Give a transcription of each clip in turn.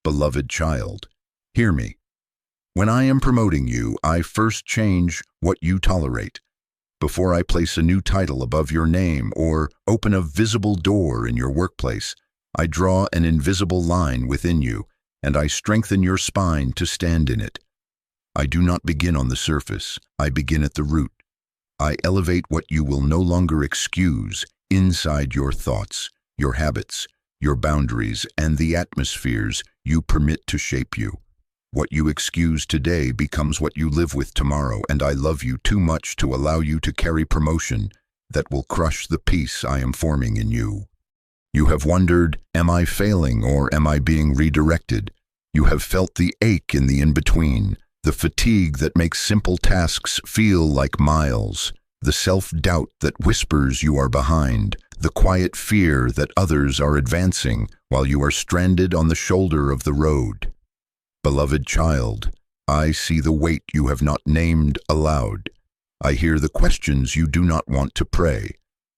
Beloved child, hear me. When I am promoting you, I first change what you tolerate. Before I place a new title above your name or open a visible door in your workplace, I draw an invisible line within you, and I strengthen your spine to stand in it. I do not begin on the surface, I begin at the root. I elevate what you will no longer excuse inside your thoughts, your habits, your boundaries, and the atmospheres you permit to shape you. What you excuse today becomes what you live with tomorrow, and I love you too much to allow you to carry promotion that will crush the peace I am forming in you. You have wondered, am I failing or am I being redirected? You have felt the ache in the in-between, the fatigue that makes simple tasks feel like miles, the self-doubt that whispers you are behind, the quiet fear that others are advancing while you are stranded on the shoulder of the road. Beloved child, I see the weight you have not named aloud. I hear the questions you do not want to pray.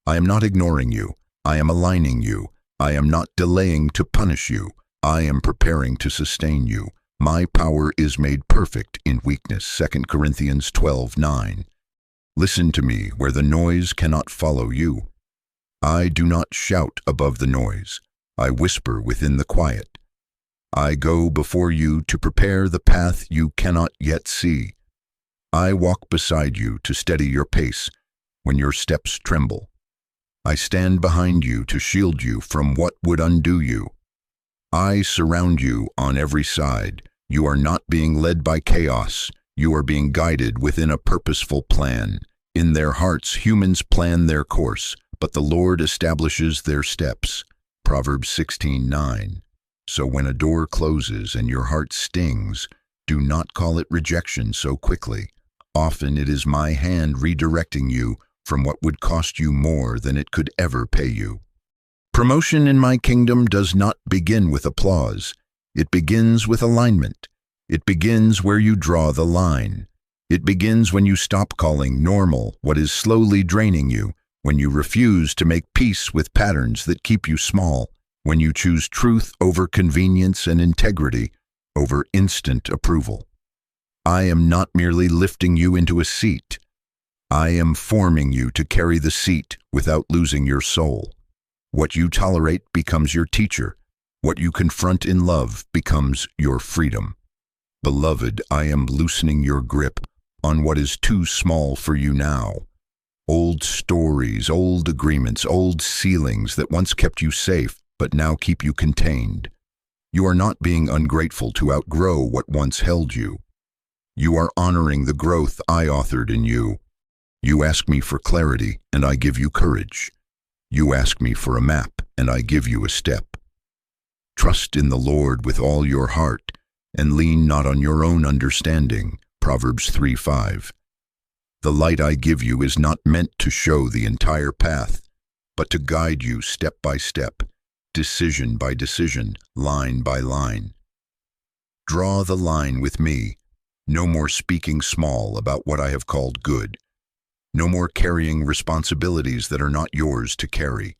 I am not ignoring you. I am aligning you. I am not delaying to punish you. I am preparing to sustain you. My power is made perfect in weakness. 2 Corinthians 12:9. Listen to me where the noise cannot follow you. I do not shout above the noise. I whisper within the quiet. I go before you to prepare the path you cannot yet see. I walk beside you to steady your pace when your steps tremble. I stand behind you to shield you from what would undo you. I surround you on every side. You are not being led by chaos. You are being guided within a purposeful plan. In their hearts, humans plan their course, but the Lord establishes their steps. Proverbs 16:9. So when a door closes and your heart stings, do not call it rejection so quickly. Often it is my hand redirecting you from what would cost you more than it could ever pay you. Promotion in my kingdom does not begin with applause. It begins with alignment. It begins where you draw the line. It begins when you stop calling normal what is slowly draining you, when you refuse to make peace with patterns that keep you small, when you choose truth over convenience and integrity over instant approval. I am not merely lifting you into a seat. I am forming you to carry the seat without losing your soul. What you tolerate becomes your teacher. What you confront in love becomes your freedom. Beloved, I am loosening your grip on what is too small for you now. Old stories, old agreements, old ceilings that once kept you safe but now keep you contained. You are not being ungrateful to outgrow what once held you. You are honoring the growth I authored in you. You ask me for clarity, and I give you courage. You ask me for a map, and I give you a step. Trust in the Lord with all your heart, and lean not on your own understanding. Proverbs 3:5. The light I give you is not meant to show the entire path, but to guide you step by step, decision by decision, line by line. Draw the line with me. No more speaking small about what I have called good. No more carrying responsibilities that are not yours to carry.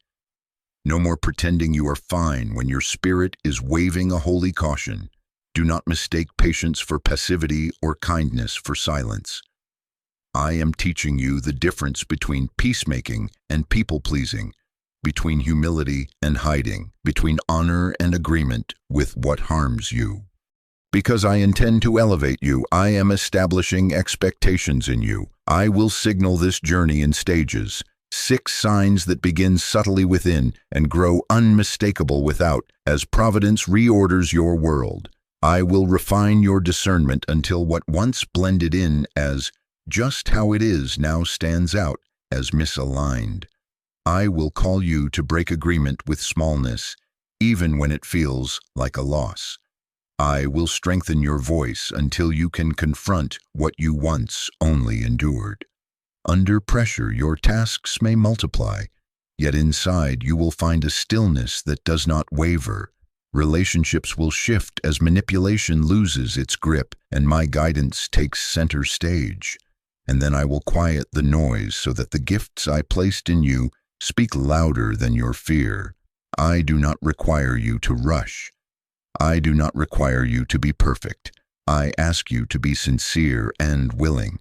No more pretending you are fine when your spirit is waving a holy caution. Do not mistake patience for passivity or kindness for silence. I am teaching you the difference between peacemaking and people-pleasing, between humility and hiding, between honor and agreement with what harms you. Because I intend to elevate you, I am establishing expectations in you. I will signal this journey in stages, 6 signs that begin subtly within and grow unmistakable without, as providence reorders your world. I will refine your discernment until what once blended in as just how it is now stands out as misaligned. I will call you to break agreement with smallness, even when it feels like a loss. I will strengthen your voice until you can confront what you once only endured. Under pressure, your tasks may multiply, yet inside you will find a stillness that does not waver. Relationships will shift as manipulation loses its grip and my guidance takes center stage. And then I will quiet the noise so that the gifts I placed in you speak louder than your fear. I do not require you to rush. I do not require you to be perfect. I ask you to be sincere and willing.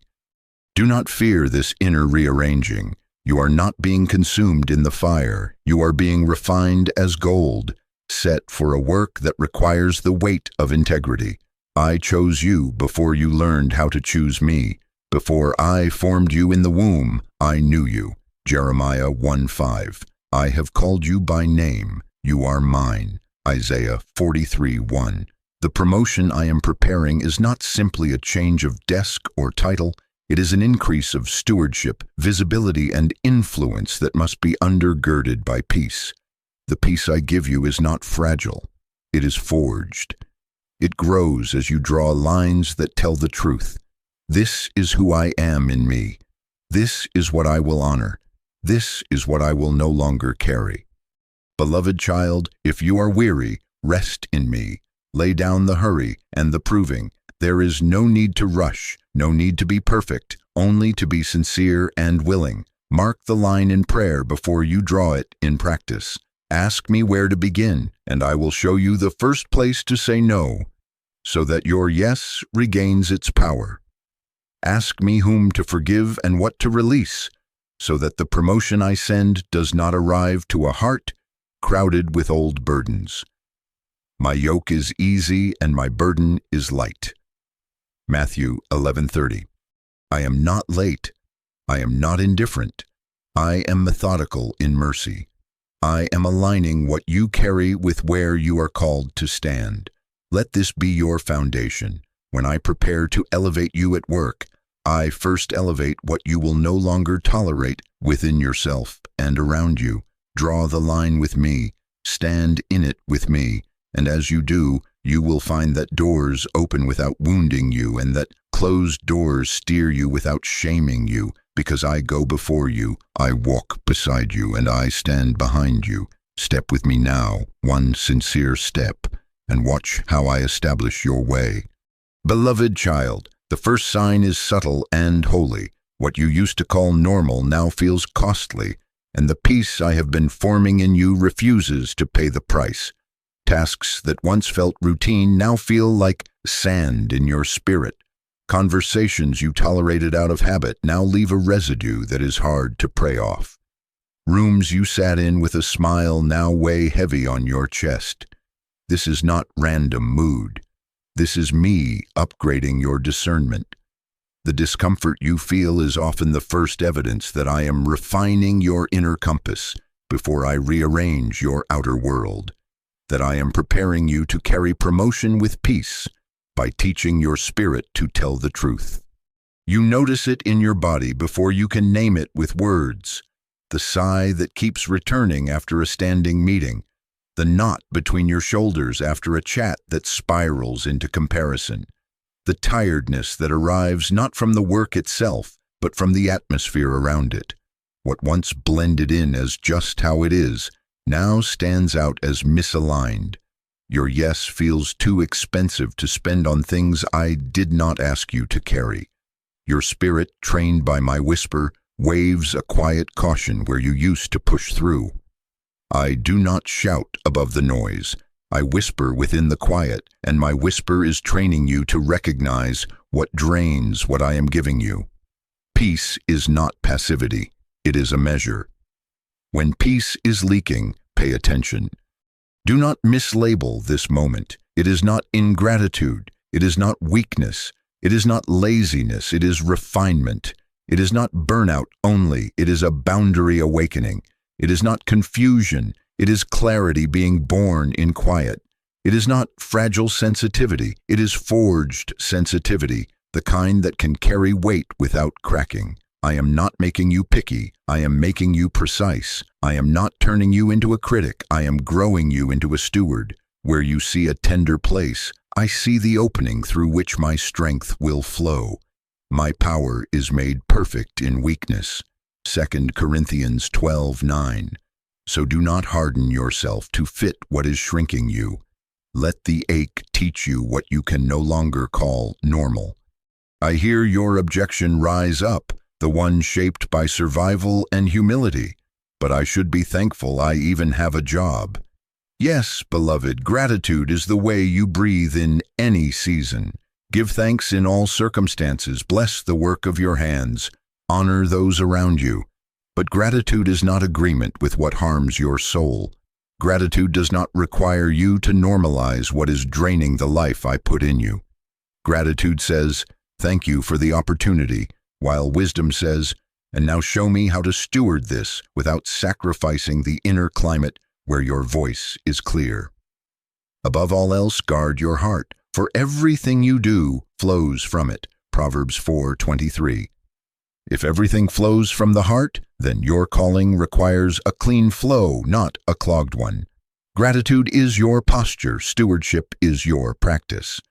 Do not fear this inner rearranging. You are not being consumed in the fire. You are being refined as gold, set for a work that requires the weight of integrity. I chose you before you learned how to choose me. Before I formed you in the womb, I knew you. Jeremiah 1:5. I have called you by name. You are mine. Isaiah 43:1. The promotion I am preparing is not simply a change of desk or title. It is an increase of stewardship, visibility, and influence that must be undergirded by peace. The peace I give you is not fragile. It is forged. It grows as you draw lines that tell the truth. This is who I am in me. This is what I will honor. This is what I will no longer carry. Beloved child, if you are weary, rest in me. Lay down the hurry and the proving. There is no need to rush, no need to be perfect, only to be sincere and willing. Mark the line in prayer before you draw it in practice. Ask me where to begin, and I will show you the first place to say no, so that your yes regains its power. Ask me whom to forgive and what to release, so that the promotion I send does not arrive to a heart crowded with old burdens. My yoke is easy and my burden is light. Matthew 11:30. I am not late. I am not indifferent. I am methodical in mercy. I am aligning what you carry with where you are called to stand. Let this be your foundation. When I prepare to elevate you at work, I first elevate what you will no longer tolerate within yourself and around you. Draw the line with me. Stand in it with me. And as you do, you will find that doors open without wounding you and that closed doors steer you without shaming you. Because I go before you, I walk beside you, and I stand behind you. Step with me now, one sincere step, and watch how I establish your way. Beloved child, the first sign is subtle and holy. What you used to call normal now feels costly, and the peace I have been forming in you refuses to pay the price. Tasks that once felt routine now feel like sand in your spirit. Conversations you tolerated out of habit now leave a residue that is hard to pray off. Rooms you sat in with a smile now weigh heavy on your chest. This is not random mood. This is me upgrading your discernment. The discomfort you feel is often the first evidence that I am refining your inner compass before I rearrange your outer world, that I am preparing you to carry promotion with peace by teaching your spirit to tell the truth. You notice it in your body before you can name it with words. The sigh that keeps returning after a standing meeting, the knot between your shoulders after a chat that spirals into comparison, the tiredness that arrives not from the work itself, but from the atmosphere around it. What once blended in as just how it is, now stands out as misaligned. Your yes feels too expensive to spend on things I did not ask you to carry. Your spirit, trained by my whisper, waves a quiet caution where you used to push through. I do not shout above the noise. I whisper within the quiet, and my whisper is training you to recognize what drains what I am giving you. Peace is not passivity. It is a measure. When peace is leaking, pay attention. Do not mislabel this moment. It is not ingratitude. It is not weakness. It is not laziness. It is refinement. It is not burnout only. It is a boundary awakening. It is not confusion. It is clarity being born in quiet. It is not fragile sensitivity. It is forged sensitivity, the kind that can carry weight without cracking. I am not making you picky. I am making you precise. I am not turning you into a critic. I am growing you into a steward. Where you see a tender place, I see the opening through which my strength will flow. My power is made perfect in weakness. 2 Corinthians 12:9. So do not harden yourself to fit what is shrinking you. Let the ache teach you what you can no longer call normal. I hear your objection rise up, the one shaped by survival and humility. But I should be thankful I even have a job. Yes, beloved, gratitude is the way you breathe in any season. Give thanks in all circumstances. Bless the work of your hands. Honor those around you. But gratitude is not agreement with what harms your soul. Gratitude does not require you to normalize what is draining the life I put in you. Gratitude says, "Thank you for the opportunity," while wisdom says, "And now show me how to steward this without sacrificing the inner climate where your voice is clear." Above all else, guard your heart, for everything you do flows from it. Proverbs 4:23. If everything flows from the heart, then your calling requires a clean flow, not a clogged one. Gratitude is your posture, stewardship is your practice.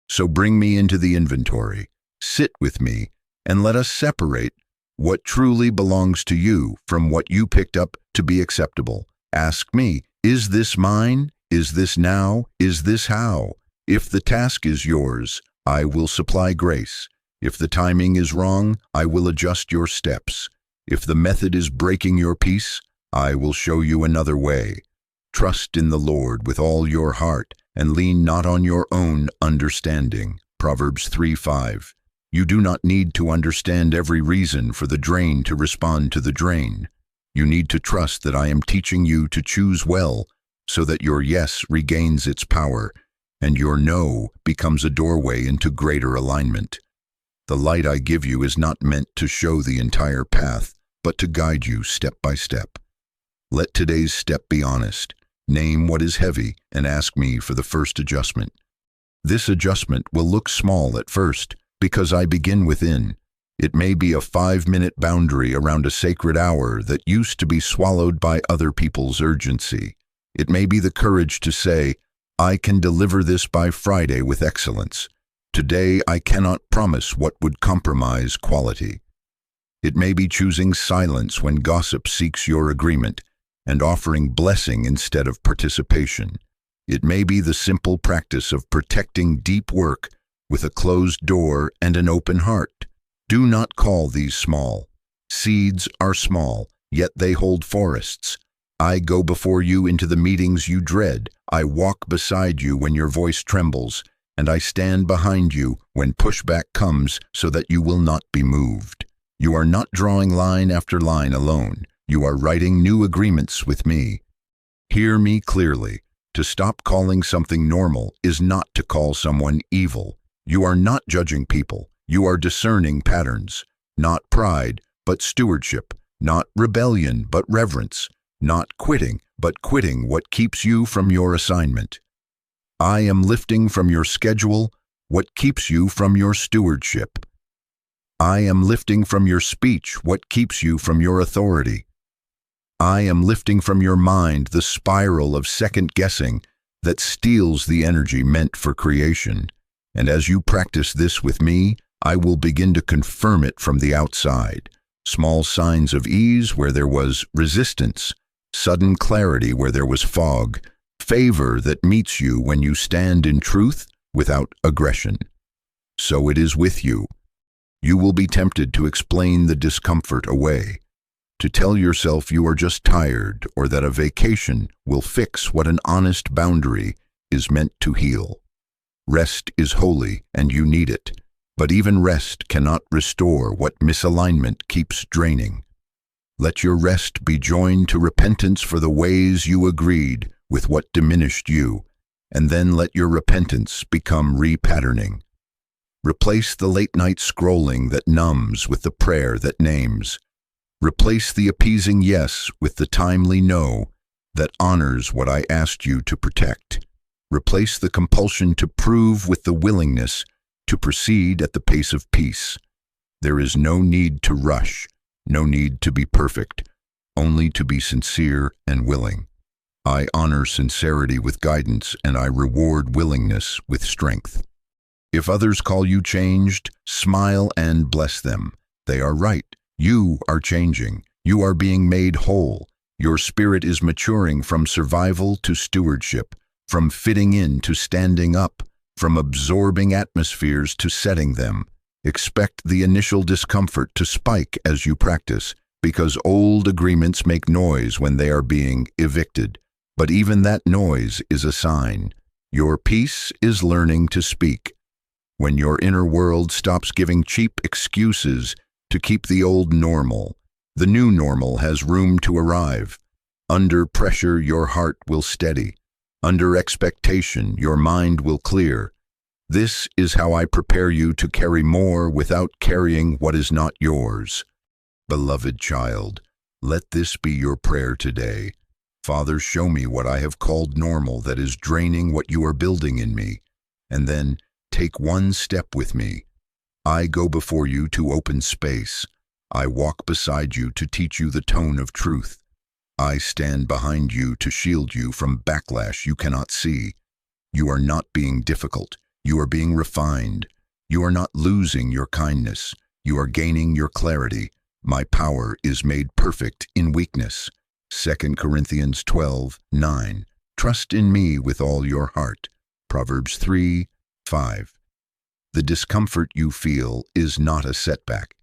So bring me into the inventory, sit with me, and let us separate what truly belongs to you from what you picked up to be acceptable. Ask me, is this mine? Is this now? Is this how? If the task is yours, I will supply grace. If the timing is wrong, I will adjust your steps. If the method is breaking your peace, I will show you another way. Trust in the Lord with all your heart and lean not on your own understanding. Proverbs 3:5. You do not need to understand every reason for the drain to respond to the drain. You need to trust that I am teaching you to choose well so that your yes regains its power and your no becomes a doorway into greater alignment. The light I give you is not meant to show the entire path, but to guide you step by step. Let today's step be honest. Name what is heavy and ask me for the first adjustment. This adjustment will look small at first because I begin within. It may be a 5-minute boundary around a sacred hour that used to be swallowed by other people's urgency. It may be the courage to say, I can deliver this by Friday with excellence. Today I cannot promise what would compromise quality. It may be choosing silence when gossip seeks your agreement and offering blessing instead of participation. It may be the simple practice of protecting deep work with a closed door and an open heart. Do not call these small. Seeds are small, yet they hold forests. I go before you into the meetings you dread. I walk beside you when your voice trembles, and I stand behind you when pushback comes so that you will not be moved. You are not drawing line after line alone. You are writing new agreements with me. Hear me clearly. To stop calling something normal is not to call someone evil. You are not judging people. You are discerning patterns. Not pride, but stewardship. Not rebellion, but reverence. Not quitting, but quitting what keeps you from your assignment. I am lifting from your schedule what keeps you from your stewardship. I am lifting from your speech what keeps you from your authority. I am lifting from your mind the spiral of second-guessing that steals the energy meant for creation. And as you practice this with me, I will begin to confirm it from the outside. Small signs of ease where there was resistance, sudden clarity where there was fog, favor that meets you when you stand in truth without aggression. So it is with you. You will be tempted to explain the discomfort away, to tell yourself you are just tired or that a vacation will fix what an honest boundary is meant to heal. Rest is holy and you need it, but even rest cannot restore what misalignment keeps draining. Let your rest be joined to repentance for the ways you agreed with what diminished you, and then let your repentance become repatterning. Replace the late-night scrolling that numbs with the prayer that names. Replace the appeasing yes with the timely no that honors what I asked you to protect. Replace the compulsion to prove with the willingness to proceed at the pace of peace. There is no need to rush, no need to be perfect, only to be sincere and willing. I honor sincerity with guidance, and I reward willingness with strength. If others call you changed, smile and bless them. They are right. You are changing. You are being made whole. Your spirit is maturing from survival to stewardship, from fitting in to standing up, from absorbing atmospheres to setting them. Expect the initial discomfort to spike as you practice, because old agreements make noise when they are being evicted. But even that noise is a sign. Your peace is learning to speak. When your inner world stops giving cheap excuses to keep the old normal, the new normal has room to arrive. Under pressure, your heart will steady. Under expectation, your mind will clear. This is how I prepare you to carry more without carrying what is not yours. Beloved child, let this be your prayer today. Father, show me what I have called normal that is draining what you are building in me, and then take one step with me. I go before you to open space. I walk beside you to teach you the tone of truth. I stand behind you to shield you from backlash you cannot see. You are not being difficult. You are being refined. You are not losing your kindness. You are gaining your clarity. My power is made perfect in weakness. 2 Corinthians 12:9. Trust in me with all your heart. Proverbs 3:5. The discomfort you feel is not a setback.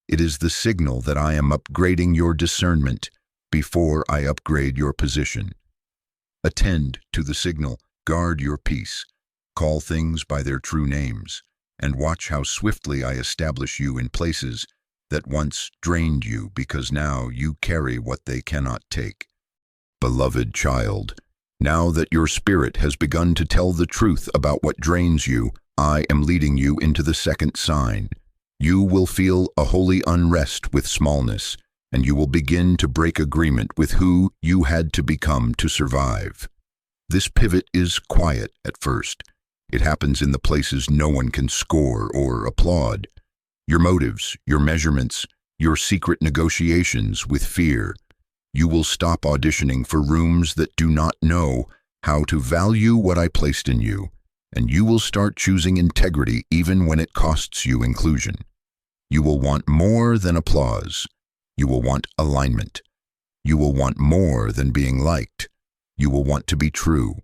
It is the signal that I am upgrading your discernment before I upgrade your position. Attend to the signal, guard your peace, call things by their true names, and watch how swiftly I establish you in places that once drained you because now you carry what they cannot take. Beloved child, now that your spirit has begun to tell the truth about what drains you, I am leading you into the second sign. You will feel a holy unrest with smallness, and you will begin to break agreement with who you had to become to survive. This pivot is quiet at first. It happens in the places no one can score or applaud. Your motives, your measurements, your secret negotiations with fear. You will stop auditioning for rooms that do not know how to value what I placed in you, and you will start choosing integrity even when it costs you inclusion. You will want more than applause. You will want alignment. You will want more than being liked. You will want to be true.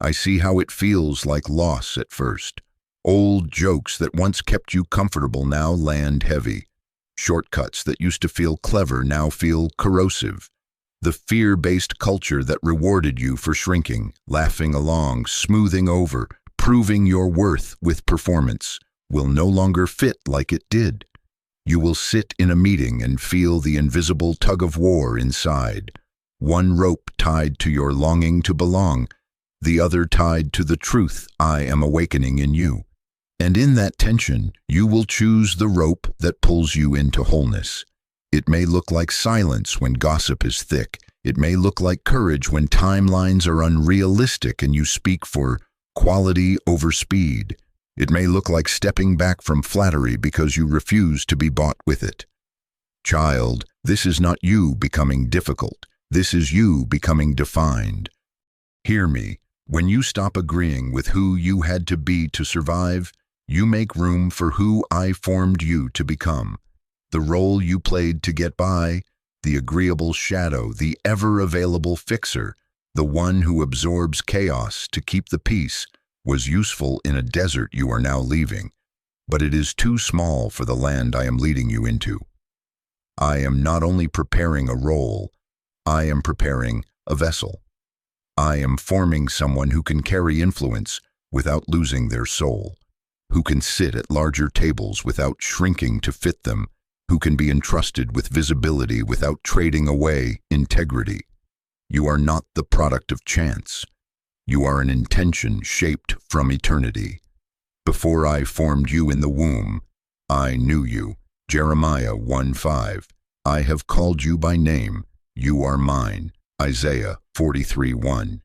I see how it feels like loss at first. Old jokes that once kept you comfortable now land heavy. Shortcuts that used to feel clever now feel corrosive. The fear-based culture that rewarded you for shrinking, laughing along, smoothing over, proving your worth with performance, will no longer fit like it did. You will sit in a meeting and feel the invisible tug-of-war inside. One rope tied to your longing to belong, the other tied to the truth I am awakening in you. And in that tension, you will choose the rope that pulls you into wholeness. It may look like silence when gossip is thick. It may look like courage when timelines are unrealistic and you speak for quality over speed. It may look like stepping back from flattery because you refuse to be bought with it. Child, this is not you becoming difficult. This is you becoming defined. Hear me. When you stop agreeing with who you had to be to survive, you make room for who I formed you to become. The role you played to get by, the agreeable shadow, the ever-available fixer, the one who absorbs chaos to keep the peace, was useful in a desert you are now leaving, but it is too small for the land I am leading you into. I am not only preparing a role, I am preparing a vessel. I am forming someone who can carry influence without losing their soul, who can sit at larger tables without shrinking to fit them, who can be entrusted with visibility without trading away integrity. You are not the product of chance. You are an intention shaped from eternity. Before I formed you in the womb, I knew you. Jeremiah 1:5. I have called you by name. You are mine. Isaiah 43:1.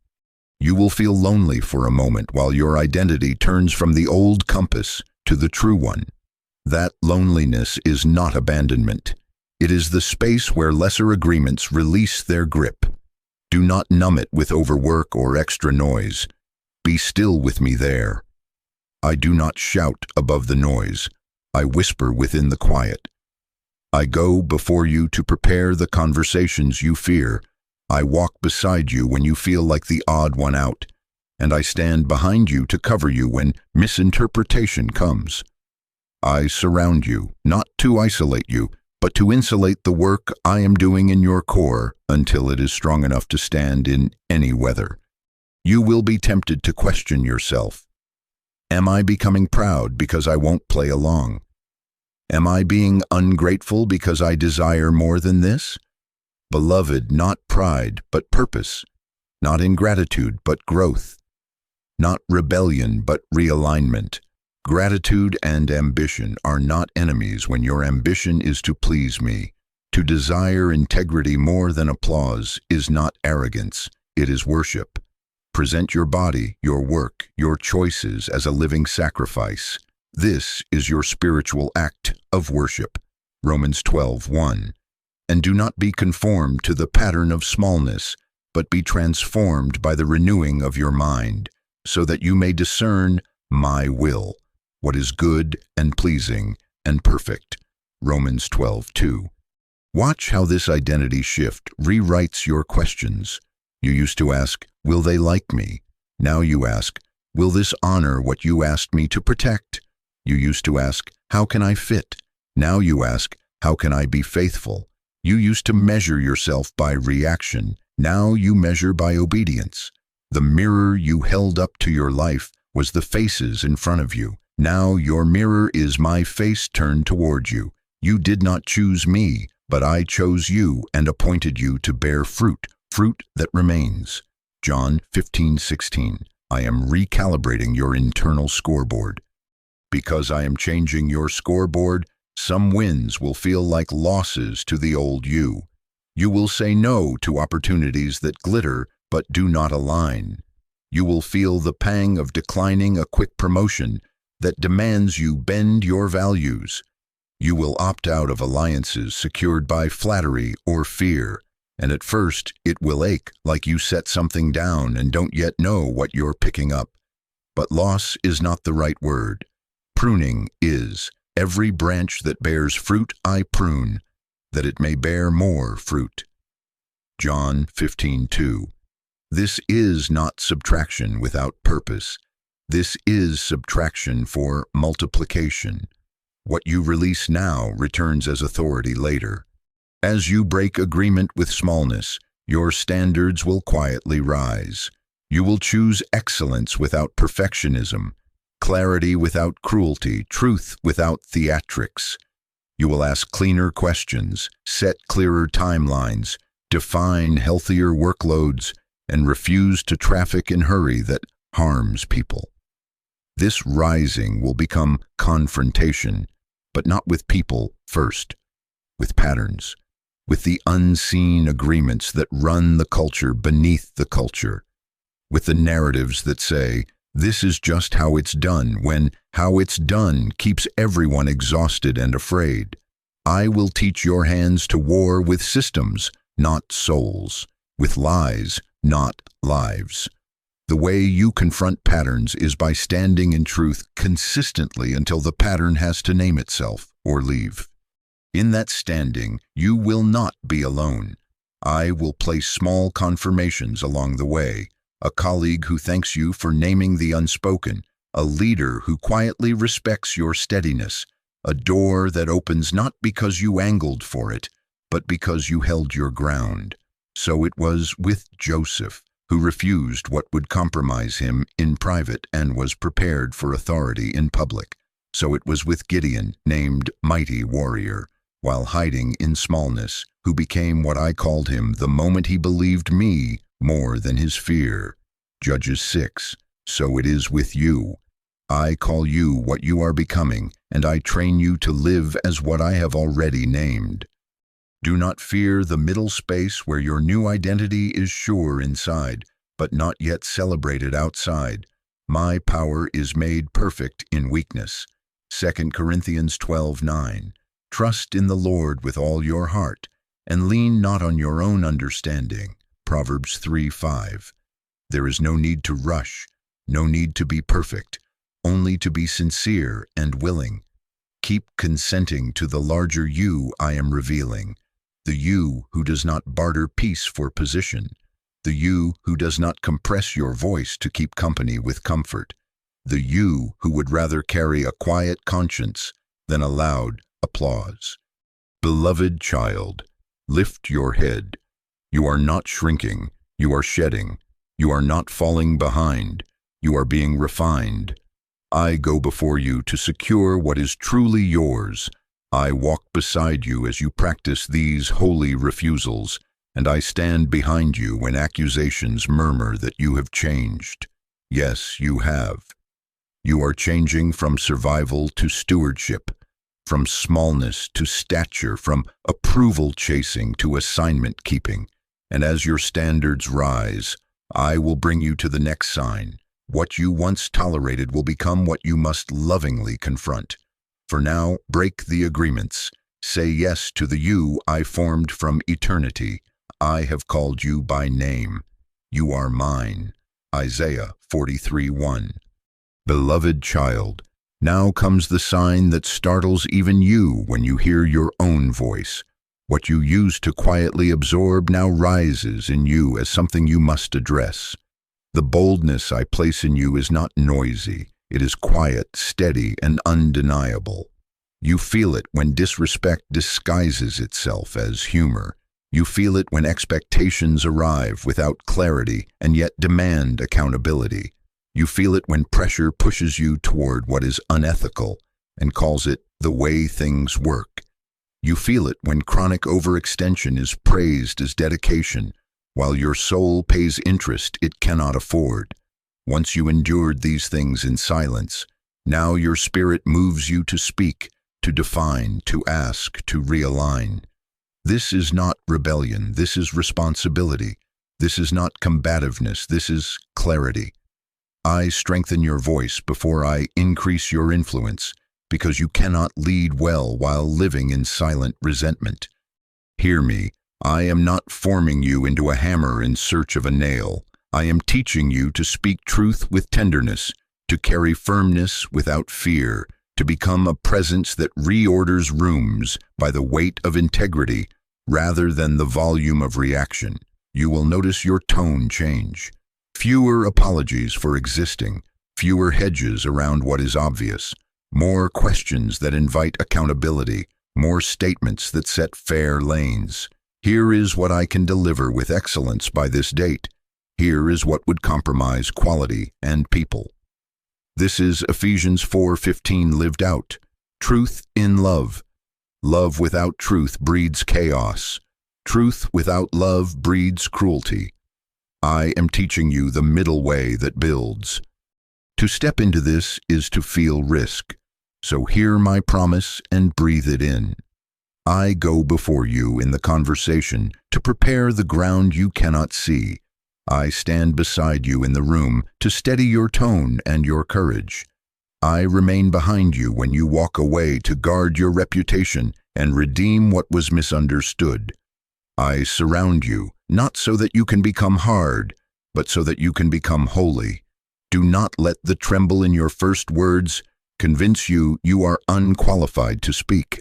You will feel lonely for a moment while your identity turns from the old compass to the true one. That loneliness is not abandonment. It is the space where lesser agreements release their grip. Do not numb it with overwork or extra noise. Be still with me there. I do not shout above the noise. I whisper within the quiet. I go before you to prepare the conversations you fear. I walk beside you when you feel like the odd one out, and I stand behind you to cover you when misinterpretation comes. I surround you, not to isolate you, but to insulate the work I am doing in your core until it is strong enough to stand in any weather. You will be tempted to question yourself. Am I becoming proud because I won't play along? Am I being ungrateful because I desire more than this? Beloved, not pride, but purpose. Not ingratitude, but growth. Not rebellion, but realignment. Gratitude and ambition are not enemies when your ambition is to please me. To desire integrity more than applause is not arrogance, it is worship. Present your body, your work, your choices as a living sacrifice. This is your spiritual act of worship. Romans 12:1. And do not be conformed to the pattern of smallness, but be transformed by the renewing of your mind, so that you may discern my will, what is good and pleasing and perfect. Romans 12:2. Watch how this identity shift rewrites your questions. You used to ask, will they like me? Now you ask, will this honor what you asked me to protect? You used to ask, how can I fit? Now you ask, how can I be faithful? You used to measure yourself by reaction. Now you measure by obedience. The mirror you held up to your life was the faces in front of you. Now your mirror is my face turned toward you. You did not choose me, but I chose you and appointed you to bear fruit, fruit that remains. John 15:16. I am recalibrating your internal scoreboard. Because I am changing your scoreboard, some wins will feel like losses to the old you. You will say no to opportunities that glitter but do not align. You will feel the pang of declining a quick promotion that demands you bend your values. You will opt out of alliances secured by flattery or fear, and at first it will ache like you set something down and don't yet know what you're picking up. But loss is not the right word. Pruning is. Every branch that bears fruit I prune, that it may bear more fruit. John 15:2. This is not subtraction without purpose. This is subtraction for multiplication. What you release now returns as authority later. As you break agreement with smallness, your standards will quietly rise. You will choose excellence without perfectionism, clarity without cruelty, truth without theatrics. You will ask cleaner questions, set clearer timelines, define healthier workloads, and refuse to traffic in hurry that harms people. This rising will become confrontation, but not with people first, with patterns, with the unseen agreements that run the culture beneath the culture, with the narratives that say, this is just how it's done, when how it's done keeps everyone exhausted and afraid. I will teach your hands to war with systems, not souls, with lies, not lives. The way you confront patterns is by standing in truth consistently until the pattern has to name itself or leave. In that standing, you will not be alone. I will place small confirmations along the way. A colleague who thanks you for naming the unspoken, a leader who quietly respects your steadiness, a door that opens not because you angled for it, but because you held your ground. So it was with Joseph, who refused what would compromise him in private and was prepared for authority in public. So it was with Gideon, named Mighty Warrior, while hiding in smallness, who became what I called him the moment he believed me more than his fear. Judges 6. So it is with you. I call you what you are becoming, and I train you to live as what I have already named. Do not fear the middle space where your new identity is sure inside, but not yet celebrated outside. My power is made perfect in weakness. 2 Corinthians 12:9. Trust in the Lord with all your heart, and lean not on your own understanding. Proverbs 3:5. There is no need to rush, no need to be perfect, only to be sincere and willing. Keep consenting to the larger you I am revealing, the you who does not barter peace for position, the you who does not compress your voice to keep company with comfort, the you who would rather carry a quiet conscience than a loud applause. Beloved child, lift your head. You are not shrinking, you are shedding. You are not falling behind, you are being refined. I go before you to secure what is truly yours. I walk beside you as you practice these holy refusals, and I stand behind you when accusations murmur that you have changed. Yes, you have. You are changing from survival to stewardship, from smallness to stature, from approval chasing to assignment keeping. And as your standards rise, I will bring you to the next sign. What you once tolerated will become what you must lovingly confront. For now, break the agreements. Say yes to the you I formed from eternity. I have called you by name. You are mine. Isaiah 43:1. Beloved child, now comes the sign that startles even you when you hear your own voice. What you used to quietly absorb now rises in you as something you must address. The boldness I place in you is not noisy. It is quiet, steady, and undeniable. You feel it when disrespect disguises itself as humor. You feel it when expectations arrive without clarity and yet demand accountability. You feel it when pressure pushes you toward what is unethical and calls it the way things work. You feel it when chronic overextension is praised as dedication, while your soul pays interest it cannot afford. Once you endured these things in silence, now your spirit moves you to speak, to define, to ask, to realign. This is not rebellion, this is responsibility. This is not combativeness, this is clarity. I strengthen your voice before I increase your influence, because you cannot lead well while living in silent resentment. Hear me, I am not forming you into a hammer in search of a nail. I am teaching you to speak truth with tenderness, to carry firmness without fear, to become a presence that reorders rooms by the weight of integrity rather than the volume of reaction. You will notice your tone change. Fewer apologies for existing, fewer hedges around what is obvious, more questions that invite accountability, more statements that set fair lanes. Here is what I can deliver with excellence by this date. Here is what would compromise quality and people. This is Ephesians 4:15 lived out. Truth in love. Love without truth breeds chaos. Truth without love breeds cruelty. I am teaching you the middle way that builds. To step into this is to feel risk. So hear my promise and breathe it in. I go before you in the conversation to prepare the ground you cannot see. I stand beside you in the room to steady your tone and your courage. I remain behind you when you walk away to guard your reputation and redeem what was misunderstood. I surround you, not so that you can become hard, but so that you can become holy. Do not let the tremble in your first words convince you you are unqualified to speak.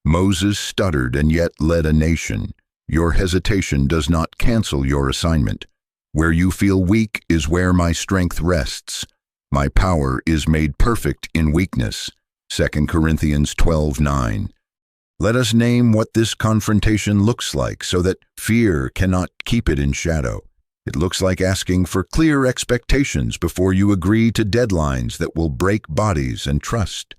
Moses stuttered and yet led a nation. Your hesitation does not cancel your assignment. Where you feel weak is where my strength rests. My power is made perfect in weakness. 2 Corinthians 12:9. Let us name what this confrontation looks like so that fear cannot keep it in shadow. It looks like asking for clear expectations before you agree to deadlines that will break bodies and trust.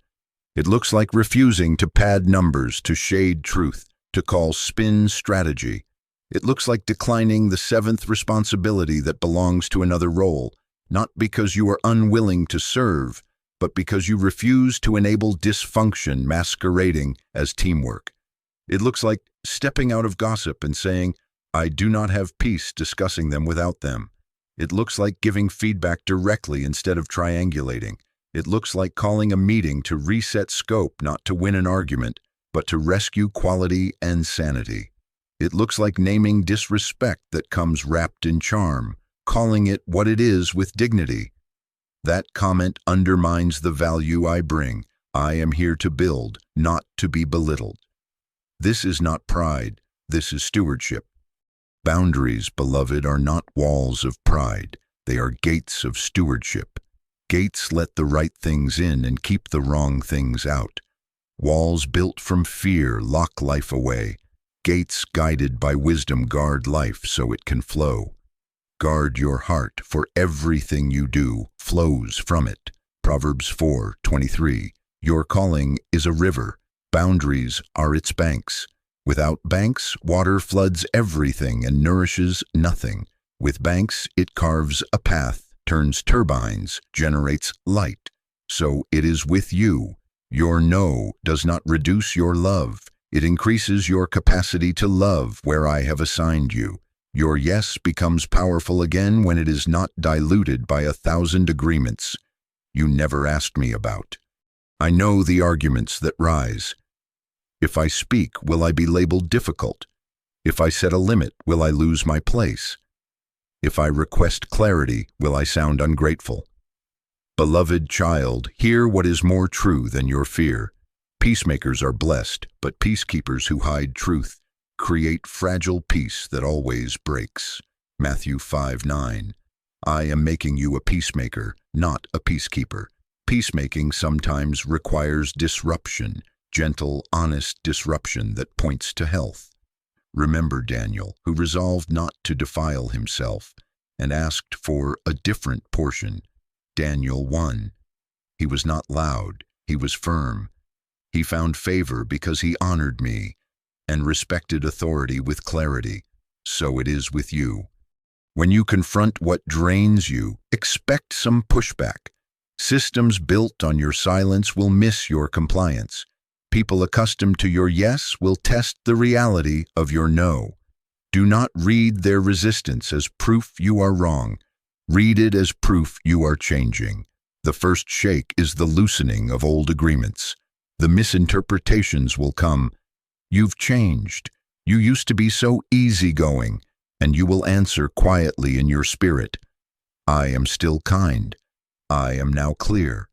It looks like refusing to pad numbers, to shade truth, to call spin strategy. It looks like declining the seventh responsibility that belongs to another role, not because you are unwilling to serve, but because you refuse to enable dysfunction masquerading as teamwork. It looks like stepping out of gossip and saying, I do not have peace discussing them without them. It looks like giving feedback directly instead of triangulating. It looks like calling a meeting to reset scope, not to win an argument, but to rescue quality and sanity. It looks like naming disrespect that comes wrapped in charm, calling it what it is with dignity. That comment undermines the value I bring. I am here to build, not to be belittled. This is not pride. This is stewardship. Boundaries, beloved, are not walls of pride. They are gates of stewardship. Gates let the right things in and keep the wrong things out. Walls built from fear lock life away. Gates guided by wisdom guard life so it can flow. Guard your heart, for everything you do flows from it. Proverbs 4:23. Your calling is a river. Boundaries are its banks. Without banks, water floods everything and nourishes nothing. With banks, it carves a path, turns turbines, generates light. So it is with you. Your no does not reduce your love. It increases your capacity to love where I have assigned you. Your yes becomes powerful again when it is not diluted by 1,000 agreements you never asked me about. I know the arguments that rise. If I speak, will I be labeled difficult? If I set a limit, will I lose my place? If I request clarity, will I sound ungrateful? Beloved child, hear what is more true than your fear. Peacemakers are blessed, but peacekeepers who hide truth create fragile peace that always breaks. Matthew 5:9. I am making you a peacemaker, not a peacekeeper. Peacemaking sometimes requires disruption, gentle, honest disruption that points to health. Remember Daniel, who resolved not to defile himself and asked for a different portion. Daniel 1. He was not loud, he was firm. He found favor because he honored me and respected authority with clarity. So it is with you. When you confront what drains you, expect some pushback. Systems built on your silence will miss your compliance. People accustomed to your yes will test the reality of your no. Do not read their resistance as proof you are wrong. Read it as proof you are changing. The first shake is the loosening of old agreements. The misinterpretations will come. You've changed. You used to be so easygoing, and you will answer quietly in your spirit. I am still kind. I am now clear.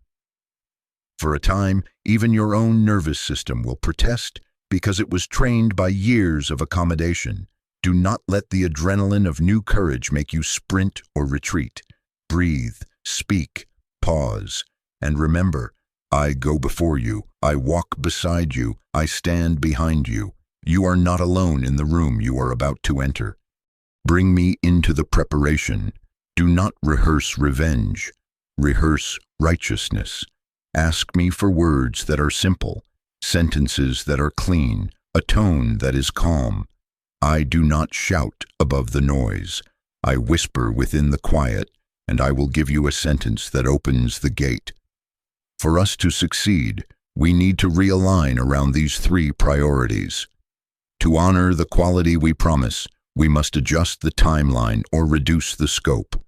For a time, even your own nervous system will protest because it was trained by years of accommodation. Do not let the adrenaline of new courage make you sprint or retreat. Breathe, speak, pause, and remember, I go before you, I walk beside you, I stand behind you. You are not alone in the room you are about to enter. Bring me into the preparation. Do not rehearse revenge. Rehearse righteousness. Ask me for words that are simple, sentences that are clean, a tone that is calm. I do not shout above the noise. I whisper within the quiet, and I will give you a sentence that opens the gate. For us to succeed, we need to realign around these 3 priorities. To honor the quality we promise, we must adjust the timeline or reduce the scope.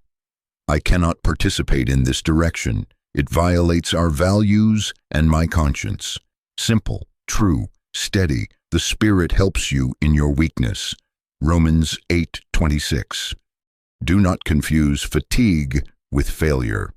I cannot participate in this direction. It violates our values and my conscience. Simple, true, steady, the Spirit helps you in your weakness. Romans 8:26. Do not confuse fatigue with failure.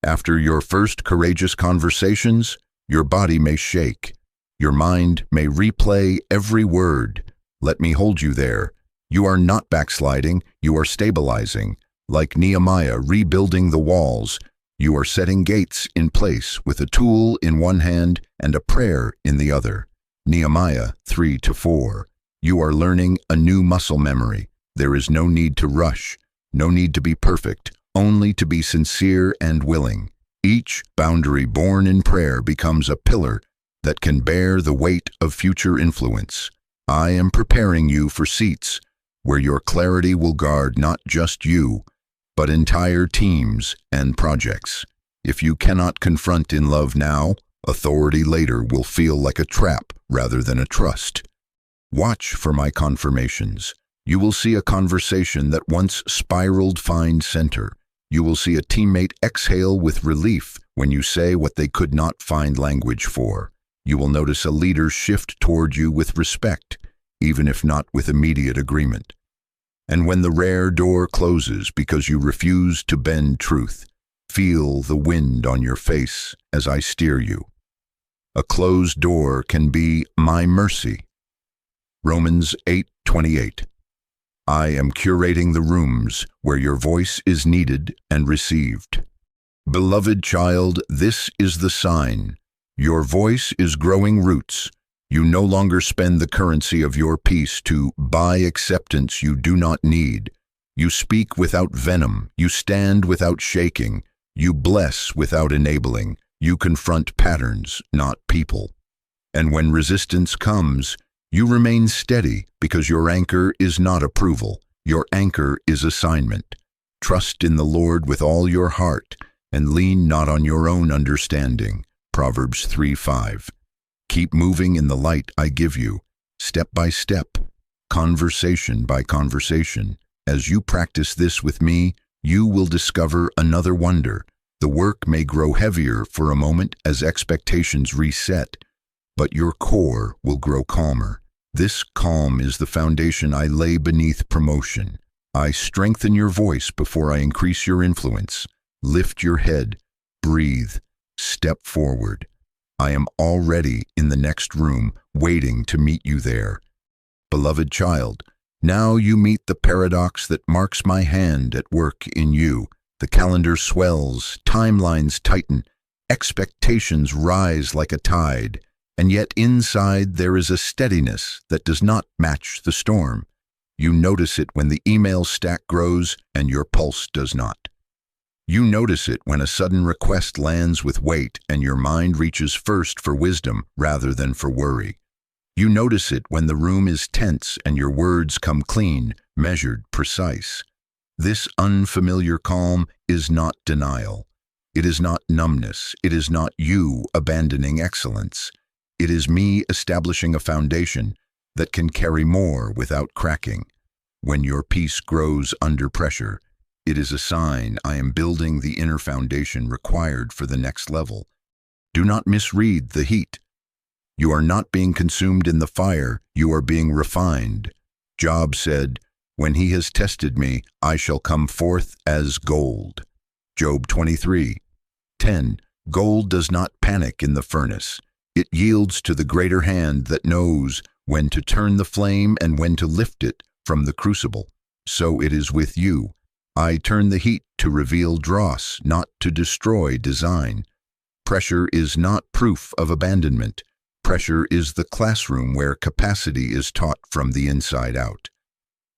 After your first courageous conversations, your body may shake. Your mind may replay every word. Let me hold you there. You are not backsliding, you are stabilizing. Like Nehemiah rebuilding the walls, you are setting gates in place with a tool in one hand and a prayer in the other. Nehemiah 3-4. You are learning a new muscle memory. There is no need to rush, no need to be perfect, only to be sincere and willing. Each boundary born in prayer becomes a pillar that can bear the weight of future influence. I am preparing you for seats where your clarity will guard not just you, but entire teams and projects. If you cannot confront in love now, authority later will feel like a trap rather than a trust. Watch for my confirmations. You will see a conversation that once spiraled find center. You will see a teammate exhale with relief when you say what they could not find language for. You will notice a leader shift toward you with respect, even if not with immediate agreement. And when the rare door closes because you refuse to bend truth, feel the wind on your face as I steer you. A closed door can be my mercy. Romans 8:28. I am curating the rooms where your voice is needed and received. Beloved child, this is the sign. Your voice is growing roots. You no longer spend the currency of your peace to buy acceptance you do not need. You speak without venom. You stand without shaking. You bless without enabling. You confront patterns, not people. And when resistance comes, you remain steady because your anchor is not approval. Your anchor is assignment. Trust in the Lord with all your heart and lean not on your own understanding. Proverbs 3:5. Keep moving in the light I give you, step by step, conversation by conversation. As you practice this with me, you will discover another wonder. The work may grow heavier for a moment as expectations reset, but your core will grow calmer. This calm is the foundation I lay beneath promotion. I strengthen your voice before I increase your influence. Lift your head, breathe, step forward. I am already in the next room, waiting to meet you there. Beloved child, now you meet the paradox that marks my hand at work in you. The calendar swells, timelines tighten, expectations rise like a tide, and yet inside there is a steadiness that does not match the storm. You notice it when the email stack grows and your pulse does not. You notice it when a sudden request lands with weight and your mind reaches first for wisdom rather than for worry. You notice it when the room is tense and your words come clean, measured, precise. This unfamiliar calm is not denial. It is not numbness. It is not you abandoning excellence. It is me establishing a foundation that can carry more without cracking. When your peace grows under pressure, it is a sign I am building the inner foundation required for the next level. Do not misread the heat. You are not being consumed in the fire, you are being refined. Job said, "When he has tested me, I shall come forth as gold." Job 23:10. Gold does not panic in the furnace. It yields to the greater hand that knows when to turn the flame and when to lift it from the crucible. So it is with you. I turn the heat to reveal dross, not to destroy design. Pressure is not proof of abandonment. Pressure is the classroom where capacity is taught from the inside out.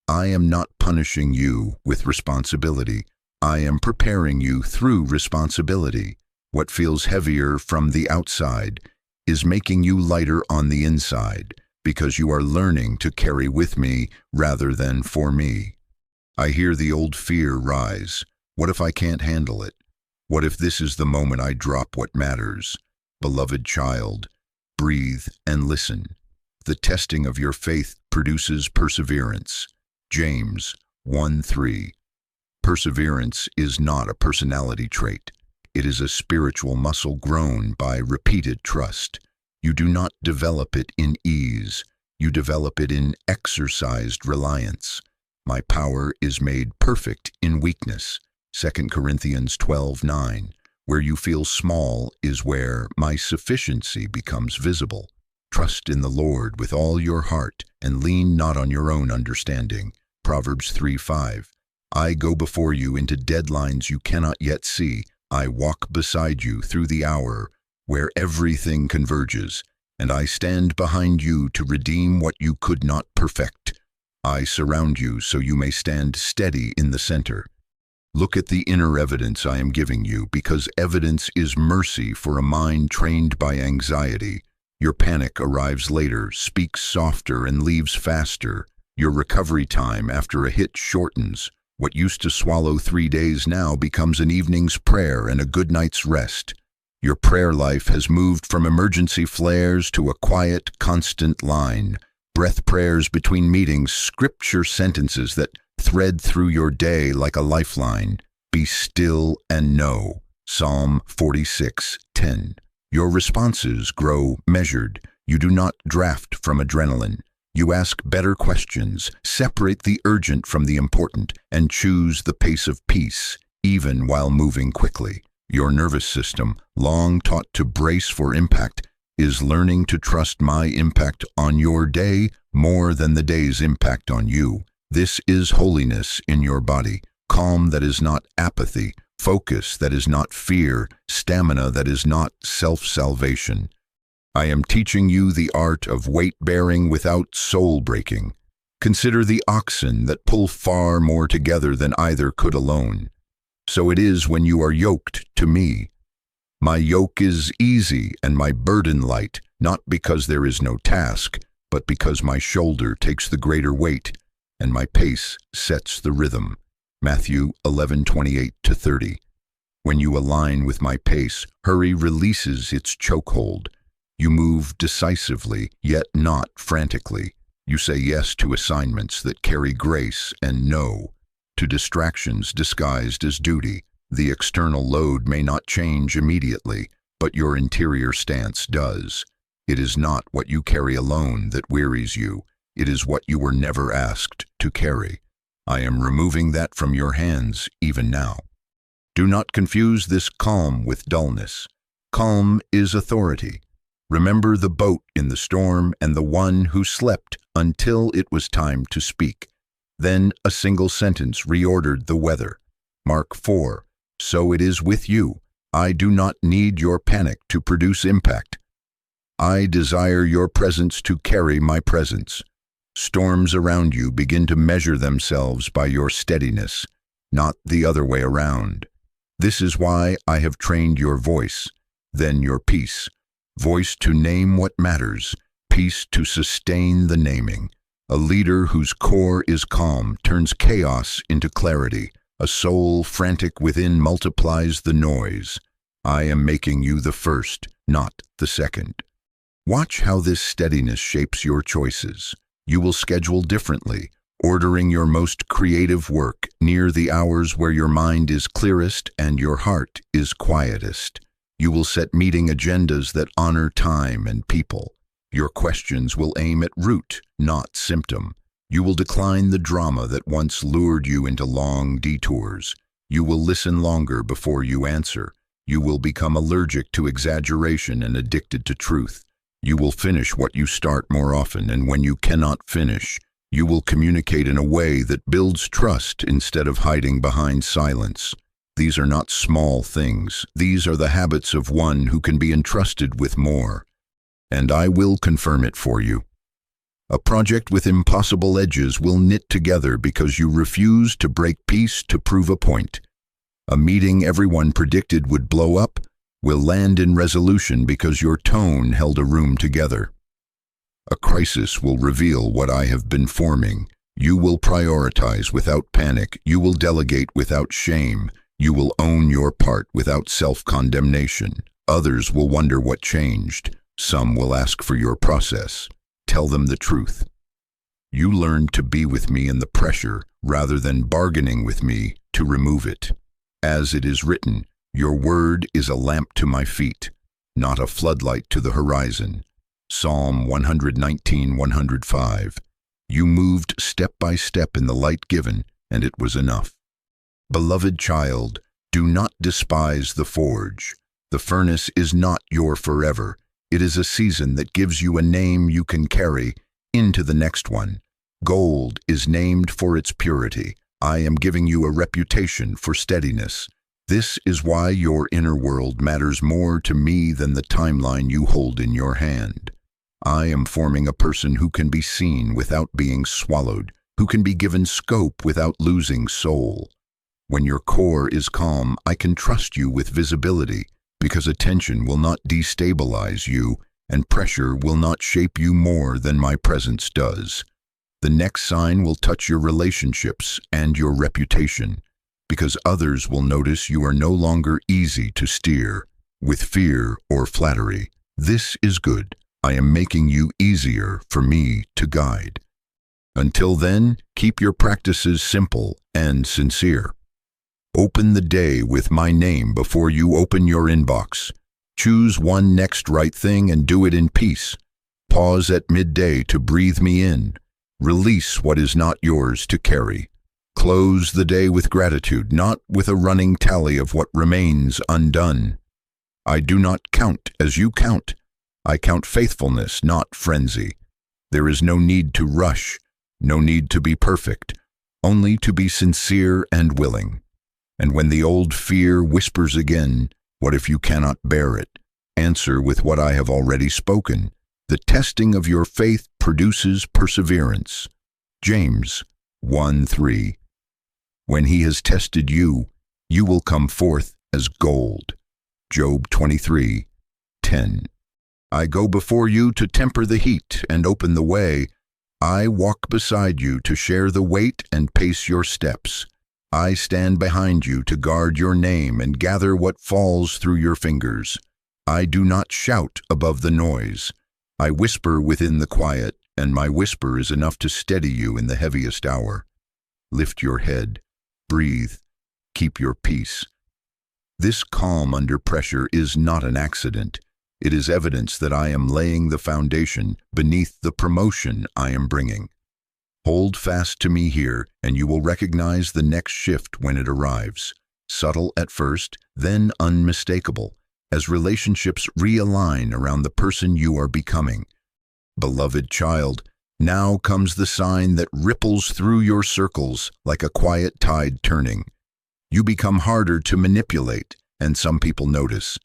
I am not punishing you with responsibility. I am preparing you through responsibility. What feels heavier from the outside is making you lighter on the inside, because you are learning to carry with me rather than for me. I hear the old fear rise. What if I can't handle it? What if this is the moment I drop what matters? Beloved child, breathe and listen. The testing of your faith produces perseverance. James 1:3. Perseverance is not a personality trait. It is a spiritual muscle grown by repeated trust. You do not develop it in ease. You develop it in exercised reliance. My power is made perfect in weakness. 2 Corinthians 12:9. Where you feel small is where my sufficiency becomes visible. Trust in the Lord with all your heart and lean not on your own understanding. Proverbs 3:5. I go before you into deadlines you cannot yet see. I walk beside you through the hour where everything converges, and I stand behind you to redeem what you could not perfect. I surround you so you may stand steady in the center. Look at the inner evidence I am giving you, because evidence is mercy for a mind trained by anxiety. Your panic arrives later, speaks softer, and leaves faster. Your recovery time after a hit shortens. What used to swallow 3 days now becomes an evening's prayer and a good night's rest. Your prayer life has moved from emergency flares to a quiet, constant line. Breath prayers between meetings, scripture sentences that thread through your day like a lifeline. Be still and know. Psalm 46:10. Your responses grow measured. You do not draft from adrenaline. You ask better questions, separate the urgent from the important, and choose the pace of peace, even while moving quickly. Your nervous system, long taught to brace for impact, is learning to trust my impact on your day more than the day's impact on you. This is holiness in your body, calm that is not apathy, focus that is not fear, stamina that is not self-salvation. I am teaching you the art of weight-bearing without soul-breaking. Consider the oxen that pull far more together than either could alone. So it is when you are yoked to me. My yoke is easy and my burden light, not because there is no task, but because my shoulder takes the greater weight, and my pace sets the rhythm. Matthew 11:28-30. When you align with my pace, hurry releases its chokehold. You move decisively, yet not frantically. You say yes to assignments that carry grace and no to distractions disguised as duty. The external load may not change immediately, but your interior stance does. It is not what you carry alone that wearies you. It is what you were never asked to carry. I am removing that from your hands even now. Do not confuse this calm with dullness. Calm is authority. Remember the boat in the storm and the one who slept until it was time to speak. Then a single sentence reordered the weather. Mark 4. So it is with you. I do not need your panic to produce impact. I desire your presence to carry my presence. Storms around you begin to measure themselves by your steadiness, not the other way around. This is why I have trained your voice, then your peace. Voice to name what matters, peace to sustain the naming. A leader whose core is calm turns chaos into clarity. A soul frantic within multiplies the noise. I am making you the first, not the second. Watch how this steadiness shapes your choices. You will schedule differently, ordering your most creative work near the hours where your mind is clearest and your heart is quietest. You will set meeting agendas that honor time and people. Your questions will aim at root, not symptom. You will decline the drama that once lured you into long detours. You will listen longer before you answer. You will become allergic to exaggeration and addicted to truth. You will finish what you start more often, and when you cannot finish, you will communicate in a way that builds trust instead of hiding behind silence. These are not small things. These are the habits of one who can be entrusted with more. And I will confirm it for you. A project with impossible edges will knit together because you refuse to break peace to prove a point. A meeting everyone predicted would blow up will land in resolution because your tone held a room together. A crisis will reveal what I have been forming. You will prioritize without panic. You will delegate without shame. You will own your part without self-condemnation. Others will wonder what changed. Some will ask for your process. Tell them the truth. You learned to be with me in the pressure rather than bargaining with me to remove it. As it is written, your word is a lamp to my feet, not a floodlight to the horizon. Psalm 119:105. You moved step by step in the light given, and it was enough. Beloved child, do not despise the forge. The furnace is not your forever. It is a season that gives you a name you can carry into the next one. Gold is named for its purity. I am giving you a reputation for steadiness. This is why your inner world matters more to me than the timeline you hold in your hand. I am forming a person who can be seen without being swallowed, who can be given scope without losing soul. When your core is calm, I can trust you with visibility, because attention will not destabilize you, and pressure will not shape you more than my presence does. The next sign will touch your relationships and your reputation, because others will notice you are no longer easy to steer with fear or flattery. This is good. I am making you easier for me to guide. Until then, keep your practices simple and sincere. Open the day with my name before you open your inbox. Choose one next right thing and do it in peace. Pause at midday to breathe me in. Release what is not yours to carry. Close the day with gratitude, not with a running tally of what remains undone. I do not count as you count. I count faithfulness, not frenzy. There is no need to rush, no need to be perfect, only to be sincere and willing. And when the old fear whispers again, what if you cannot bear it? Answer with what I have already spoken. The testing of your faith produces perseverance. James 1:3. When he has tested you, you will come forth as gold. Job 23:10. I go before you to temper the heat and open the way. I walk beside you to share the weight and pace your steps. I stand behind you to guard your name and gather what falls through your fingers. I do not shout above the noise. I whisper within the quiet, and my whisper is enough to steady you in the heaviest hour. Lift your head, breathe, keep your peace. This calm under pressure is not an accident. It is evidence that I am laying the foundation beneath the promotion I am bringing. Hold fast to me here, and you will recognize the next shift when it arrives. Subtle at first, then unmistakable, as relationships realign around the person you are becoming. Beloved child, now comes the sign that ripples through your circles like a quiet tide turning. You become harder to manipulate, and some people notice.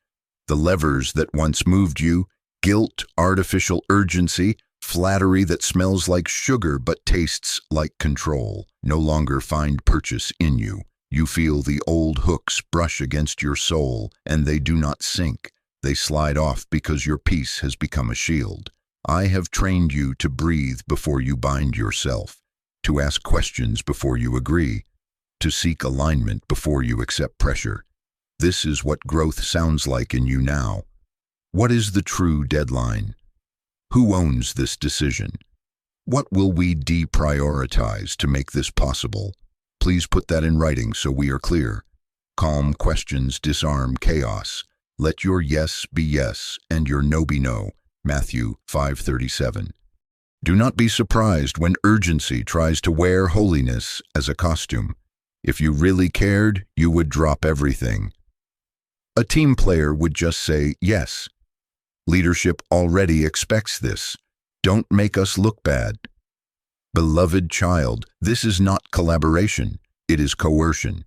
The levers that once moved you, guilt, artificial urgency, flattery that smells like sugar but tastes like control, no longer find purchase in you. You feel the old hooks brush against your soul, and they do not sink. They slide off because your peace has become a shield. I have trained you to breathe before you bind yourself, to ask questions before you agree, to seek alignment before you accept pressure. This is what growth sounds like in you now. What is the true deadline? Who owns this decision? What will we deprioritize to make this possible? Please put that in writing so we are clear. Calm questions disarm chaos. Let your yes be yes and your no be no. Matthew 5:37. Do not be surprised when urgency tries to wear holiness as a costume. If you really cared, you would drop everything. A team player would just say yes. Leadership already expects this. Don't make us look bad. Beloved child, this is not collaboration, it is coercion.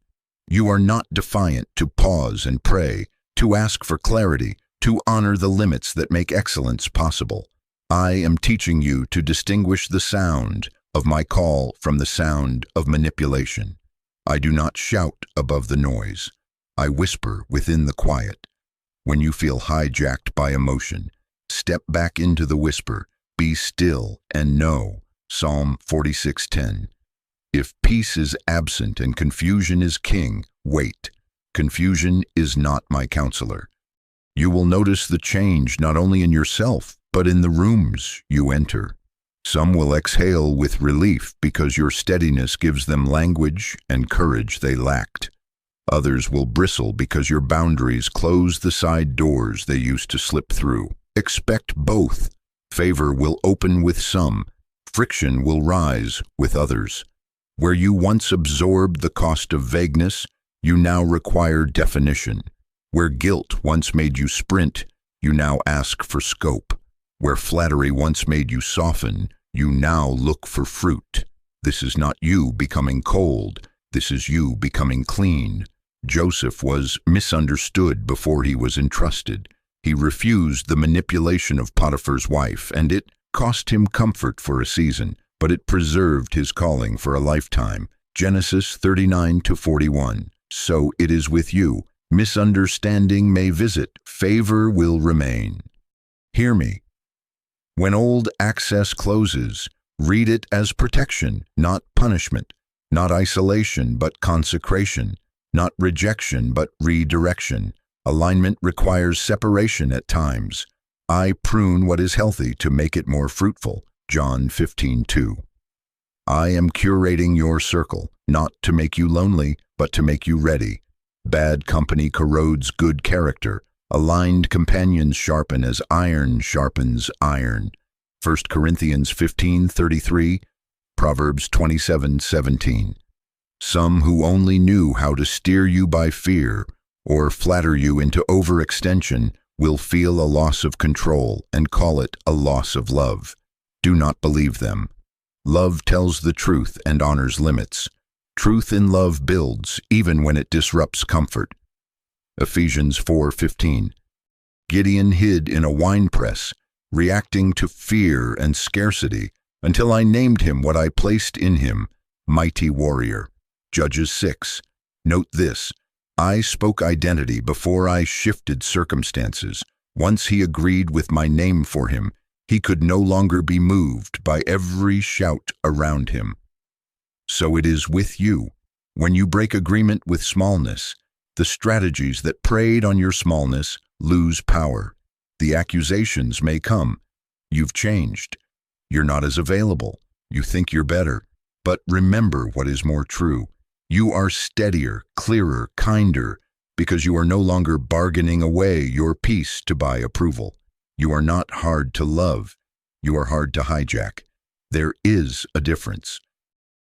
You are not defiant to pause and pray, to ask for clarity, to honor the limits that make excellence possible. I am teaching you to distinguish the sound of my call from the sound of manipulation. I do not shout above the noise. I whisper within the quiet. When you feel hijacked by emotion, step back into the whisper, be still and know. Psalm 46:10. If peace is absent and confusion is king, wait. Confusion is not my counselor. You will notice the change not only in yourself, but in the rooms you enter. Some will exhale with relief because your steadiness gives them language and courage they lacked. Others will bristle because your boundaries close the side doors they used to slip through. Expect both. Favor will open with some. Friction will rise with others. Where you once absorbed the cost of vagueness, you now require definition. Where guilt once made you sprint, you now ask for scope. Where flattery once made you soften, you now look for fruit. This is not you becoming cold. This is you becoming clean. Joseph was misunderstood before he was entrusted. He refused the manipulation of Potiphar's wife, and it cost him comfort for a season, but it preserved his calling for a lifetime. Genesis 39:41. So it is with you. Misunderstanding may visit, favor will remain. Hear me. When old access closes, read it as protection, not punishment, not isolation, but consecration, not rejection, but redirection. Alignment requires separation at times. I prune what is healthy to make it more fruitful. John 15:2. I am curating your circle, not to make you lonely, but to make you ready. Bad company corrodes good character. Aligned companions sharpen as iron sharpens iron. 1 Corinthians 15:33, Proverbs 27:17. Some who only knew how to steer you by fear or flatter you into overextension will feel a loss of control and call it a loss of love. Do not believe them. Love tells the truth and honors limits. Truth in love builds, even when it disrupts comfort. Ephesians 4:15. Gideon hid in a winepress, reacting to fear and scarcity, until I named him what I placed in him, mighty warrior. Judges 6. Note this: I spoke identity before I shifted circumstances. Once he agreed with my name for him, he could no longer be moved by every shout around him. So it is with you. When you break agreement with smallness, the strategies that preyed on your smallness lose power. The accusations may come. You've changed. You're not as available. You think you're better. But remember what is more true. You are steadier, clearer, kinder, because you are no longer bargaining away your peace to buy approval. You are not hard to love. You are hard to hijack. There is a difference.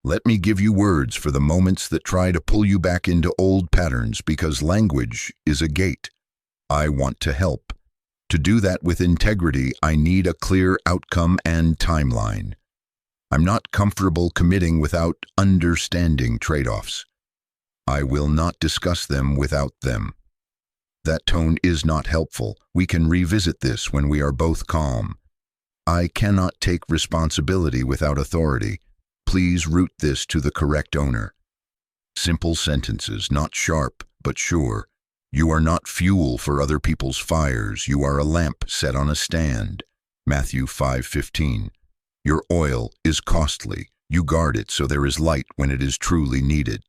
Let me give you words for the moments that try to pull you back into old patterns, because language is a gate. I want to help. To do that with integrity, I need a clear outcome and timeline. I'm not comfortable committing without understanding trade-offs. I will not discuss them without them. That tone is not helpful. We can revisit this when we are both calm. I cannot take responsibility without authority. Please route this to the correct owner. Simple sentences, not sharp, but sure. You are not fuel for other people's fires. You are a lamp set on a stand. Matthew 5:15. Your oil is costly. You guard it so there is light when it is truly needed.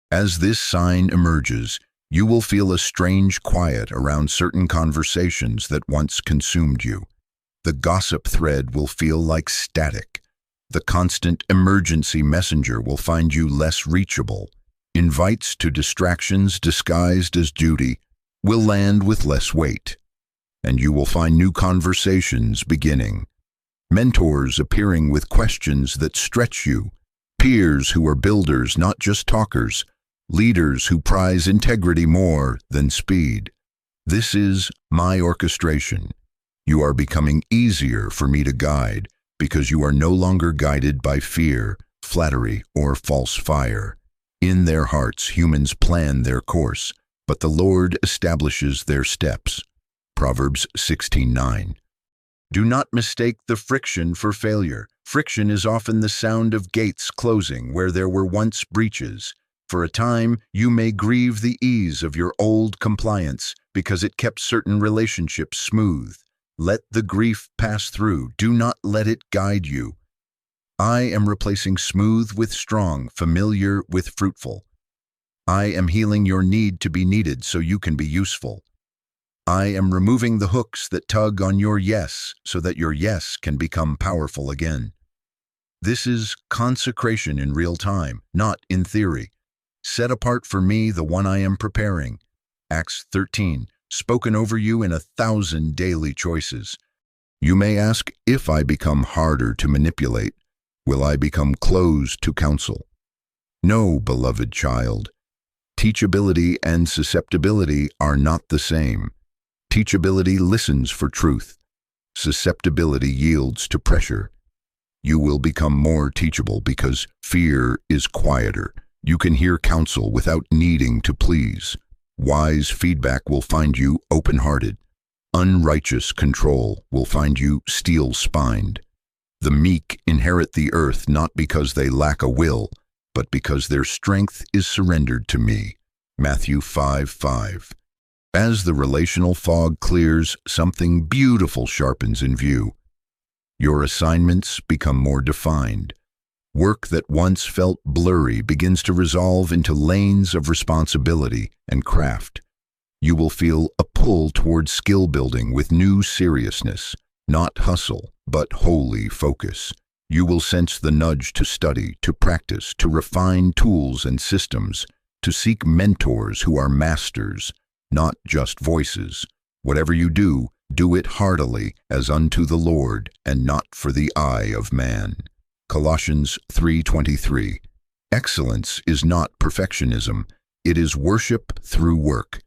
As this sign emerges, you will feel a strange quiet around certain conversations that once consumed you. The gossip thread will feel like static. The constant emergency messenger will find you less reachable. Invites to distractions disguised as duty will land with less weight, and you will find new conversations beginning. Mentors appearing with questions that stretch you. Peers who are builders, not just talkers. Leaders who prize integrity more than speed. This is my orchestration. You are becoming easier for me to guide, because you are no longer guided by fear, flattery, or false fire. In their hearts, humans plan their course, but the Lord establishes their steps. Proverbs 16:9. Do not mistake the friction for failure. Friction is often the sound of gates closing where there were once breaches. For a time, you may grieve the ease of your old compliance because it kept certain relationships smooth. Let the grief pass through. Do not let it guide you. I am replacing smooth with strong, familiar with fruitful. I am healing your need to be needed so you can be useful. I am removing the hooks that tug on your yes so that your yes can become powerful again. This is consecration in real time, not in theory. Set apart for me the one I am preparing. Acts 13, spoken over you in 1,000 daily choices. You may ask, if I become harder to manipulate, will I become closed to counsel? No, beloved child. Teachability and susceptibility are not the same. Teachability listens for truth. Susceptibility yields to pressure. You will become more teachable because fear is quieter. You can hear counsel without needing to please. Wise feedback will find you open-hearted. Unrighteous control will find you steel-spined. The meek inherit the earth not because they lack a will, but because their strength is surrendered to me. Matthew 5:5. As the relational fog clears, something beautiful sharpens in view. Your assignments become more defined. Work that once felt blurry begins to resolve into lanes of responsibility and craft. You will feel a pull toward skill building with new seriousness, not hustle, but holy focus. You will sense the nudge to study, to practice, to refine tools and systems, to seek mentors who are masters, not just voices. Whatever you do, do it heartily as unto the Lord and not for the eye of man. Colossians 3:23. Excellence is not perfectionism. It is worship through work.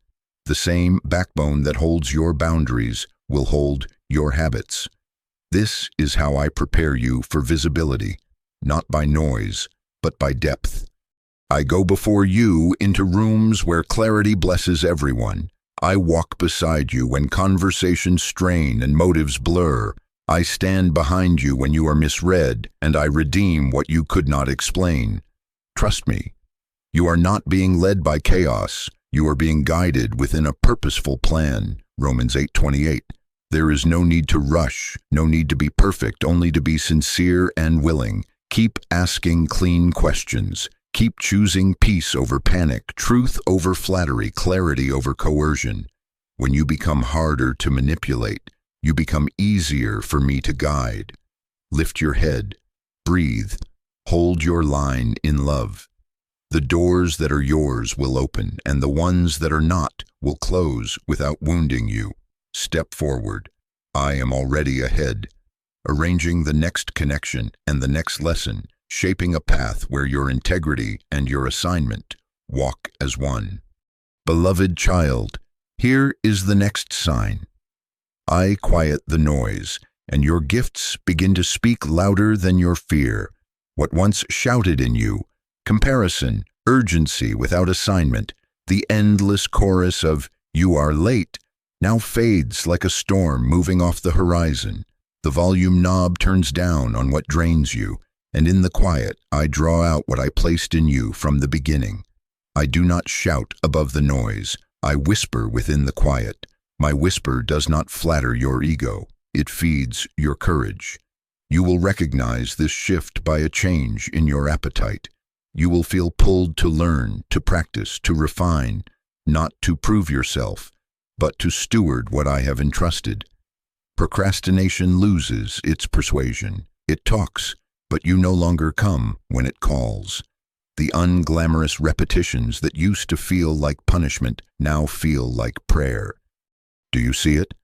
The same backbone that holds your boundaries will hold your habits. This is how I prepare you for visibility, not by noise, but by depth. I go before you into rooms where clarity blesses everyone. I walk beside you when conversations strain and motives blur. I stand behind you when you are misread, and I redeem what you could not explain. Trust me, you are not being led by chaos. You are being guided within a purposeful plan. Romans 8:28. There is no need to rush, no need to be perfect, only to be sincere and willing. Keep asking clean questions. Keep choosing peace over panic, truth over flattery, clarity over coercion. When you become harder to manipulate, you become easier for me to guide. Lift your head, breathe, hold your line in love. The doors that are yours will open, and the ones that are not will close without wounding you. Step forward. I am already ahead, arranging the next connection and the next lesson, shaping a path where your integrity and your assignment walk as one. Beloved child, here is the next sign. I quiet the noise, and your gifts begin to speak louder than your fear. What once shouted in you, comparison, urgency without assignment, the endless chorus of "you are late," now fades like a storm moving off the horizon. The volume knob turns down on what drains you, and in the quiet I draw out what I placed in you from the beginning. I do not shout above the noise, I whisper within the quiet. My whisper does not flatter your ego, it feeds your courage. You will recognize this shift by a change in your appetite. You will feel pulled to learn, to practice, to refine, not to prove yourself, but to steward what I have entrusted. Procrastination loses its persuasion. It talks, but you no longer come when it calls. The unglamorous repetitions that used to feel like punishment now feel like prayer. Do you see it?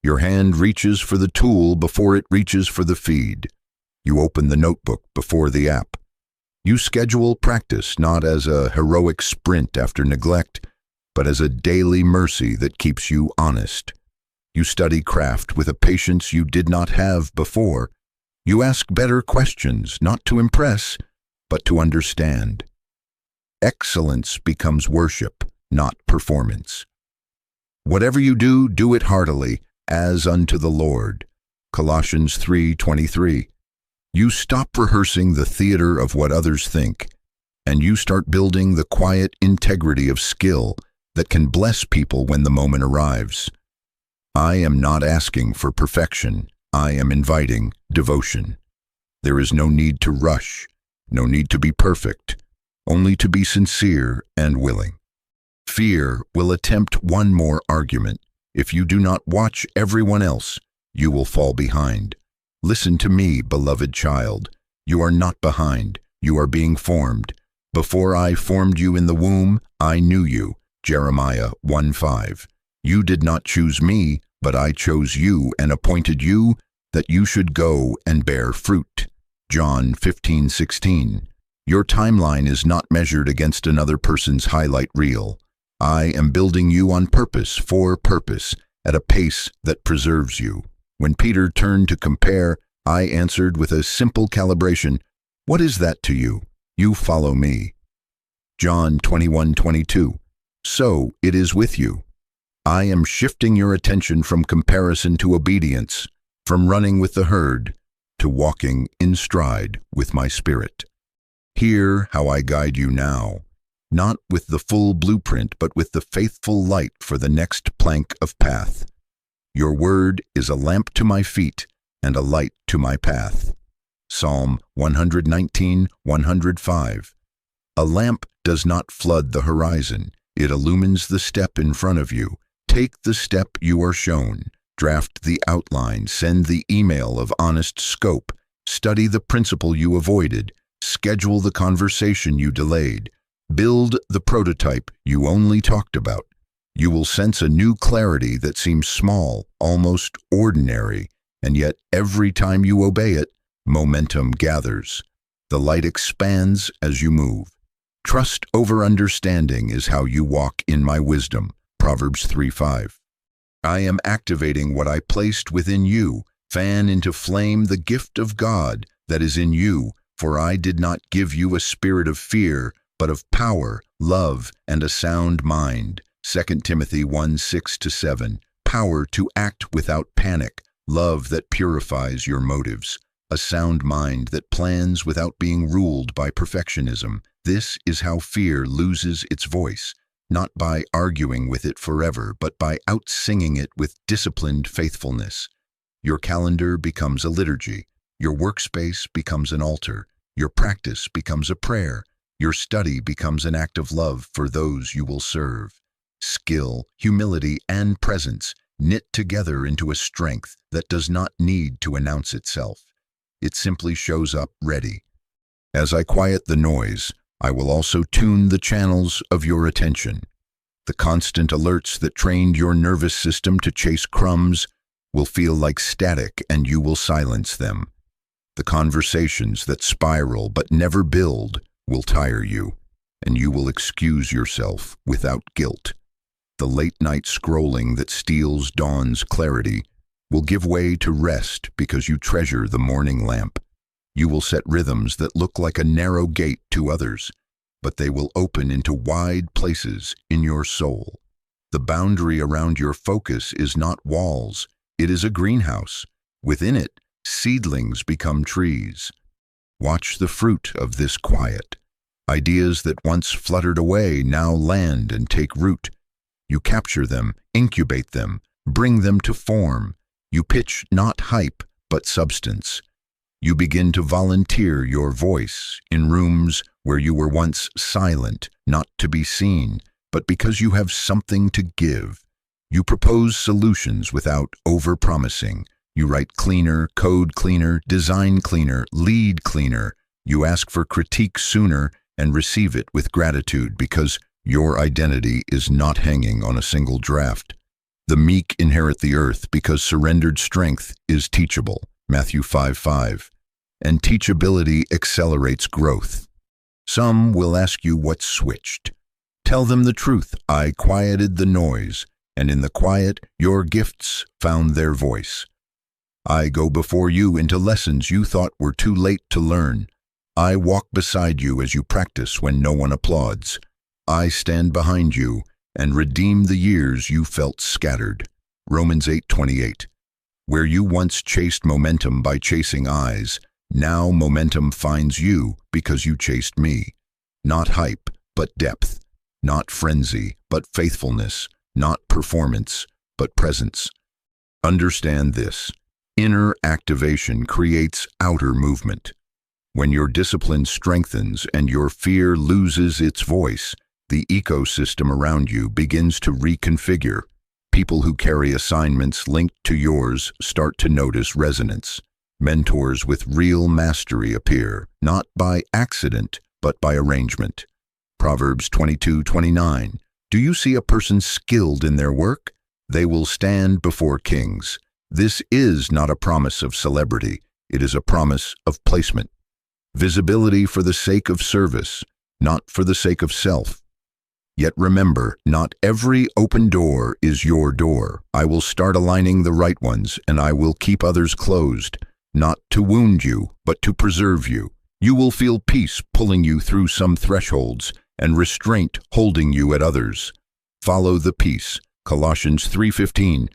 Your hand reaches for the tool before it reaches for the feed. You open the notebook before the app. You schedule practice not as a heroic sprint after neglect, but as a daily mercy that keeps you honest. You study craft with a patience you did not have before. You ask better questions, not to impress, but to understand. Excellence becomes worship, not performance. Whatever you do, do it heartily, as unto the Lord. Colossians 3:23. You stop rehearsing the theater of what others think, and you start building the quiet integrity of skill that can bless people when the moment arrives. I am not asking for perfection. I am inviting devotion. There is no need to rush, no need to be perfect, only to be sincere and willing. Fear will attempt one more argument. If you do not watch everyone else, you will fall behind. Listen to me, beloved child. You are not behind. You are being formed. Before I formed you in the womb, I knew you. Jeremiah 1:5. You did not choose me, but I chose you and appointed you that you should go and bear fruit. John 15:16. Your timeline is not measured against another person's highlight reel. I am building you on purpose, for purpose, at a pace that preserves you. When Peter turned to compare, I answered with a simple calibration, "What is that to you? You follow me." John 21:22. So it is with you. I am shifting your attention from comparison to obedience, from running with the herd to walking in stride with my Spirit. Hear how I guide you now, not with the full blueprint, but with the faithful light for the next plank of path. Your word is a lamp to my feet and a light to my path. Psalm 119:105. A lamp does not flood the horizon. It illumines the step in front of you. Take the step you are shown. Draft the outline. Send the email of honest scope. Study the principle you avoided. Schedule the conversation you delayed. Build the prototype you only talked about. You will sense a new clarity that seems small, almost ordinary, and yet every time you obey it, momentum gathers. The light expands as you move. Trust over understanding is how you walk in my wisdom. Proverbs 3:5. I am activating what I placed within you. Fan into flame the gift of God that is in you, for I did not give you a spirit of fear, but of power, love, and a sound mind. 2 Timothy 1:6-7. Power to act without panic, love that purifies your motives, a sound mind that plans without being ruled by perfectionism. This is how fear loses its voice, not by arguing with it forever, but by outsinging it with disciplined faithfulness. Your calendar becomes a liturgy. Your workspace becomes an altar. Your practice becomes a prayer. Your study becomes an act of love for those you will serve. Skill, humility, and presence knit together into a strength that does not need to announce itself. It simply shows up ready. As I quiet the noise, I will also tune the channels of your attention. The constant alerts that trained your nervous system to chase crumbs will feel like static, and you will silence them. The conversations that spiral but never build will tire you, and you will excuse yourself without guilt. The late-night scrolling that steals dawn's clarity will give way to rest because you treasure the morning lamp. You will set rhythms that look like a narrow gate to others, but they will open into wide places in your soul. The boundary around your focus is not walls, it is a greenhouse. Within it, seedlings become trees. Watch the fruit of this quiet. Ideas that once fluttered away now land and take root. You capture them, incubate them, bring them to form. You pitch not hype, but substance. You begin to volunteer your voice in rooms where you were once silent, not to be seen, but because you have something to give. You propose solutions without over-promising. You write cleaner, code cleaner, design cleaner, lead cleaner. You ask for critique sooner and receive it with gratitude because your identity is not hanging on a single draft. The meek inherit the earth because surrendered strength is teachable. Matthew 5:5. And teachability accelerates growth. Some will ask you what switched. Tell them the truth. I quieted the noise, and in the quiet, your gifts found their voice. I go before you into lessons you thought were too late to learn. I walk beside you as you practice when no one applauds. I stand behind you and redeem the years you felt scattered. Romans 8:28. Where you once chased momentum by chasing eyes, now momentum finds you because you chased me. Not hype, but depth. Not frenzy, but faithfulness. Not performance, but presence. Understand this. Inner activation creates outer movement. When your discipline strengthens and your fear loses its voice, the ecosystem around you begins to reconfigure. People who carry assignments linked to yours start to notice resonance. Mentors with real mastery appear, not by accident, but by arrangement. Proverbs 22:29. Do you see a person skilled in their work? They will stand before kings. This is not a promise of celebrity. It is a promise of placement. Visibility for the sake of service, not for the sake of self. Yet remember, not every open door is your door. I will start aligning the right ones, and I will keep others closed, not to wound you, but to preserve you. You will feel peace pulling you through some thresholds, and restraint holding you at others. Follow the peace. Colossians 3:15.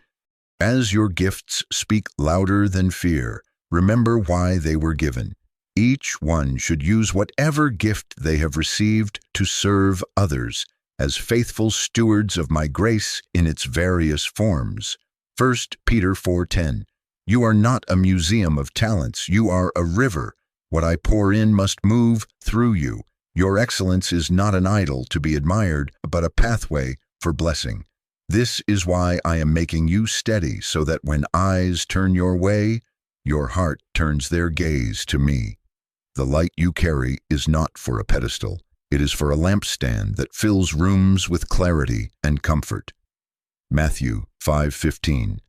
As your gifts speak louder than fear, remember why they were given. Each one should use whatever gift they have received to serve others, as faithful stewards of my grace in its various forms. 1 Peter 4:10. You are not a museum of talents, you are a river. What I pour in must move through you. Your excellence is not an idol to be admired, but a pathway for blessing. This is why I am making you steady, so that when eyes turn your way, your heart turns their gaze to me. The light you carry is not for a pedestal. It is for a lampstand that fills rooms with clarity and comfort. Matthew 5:15.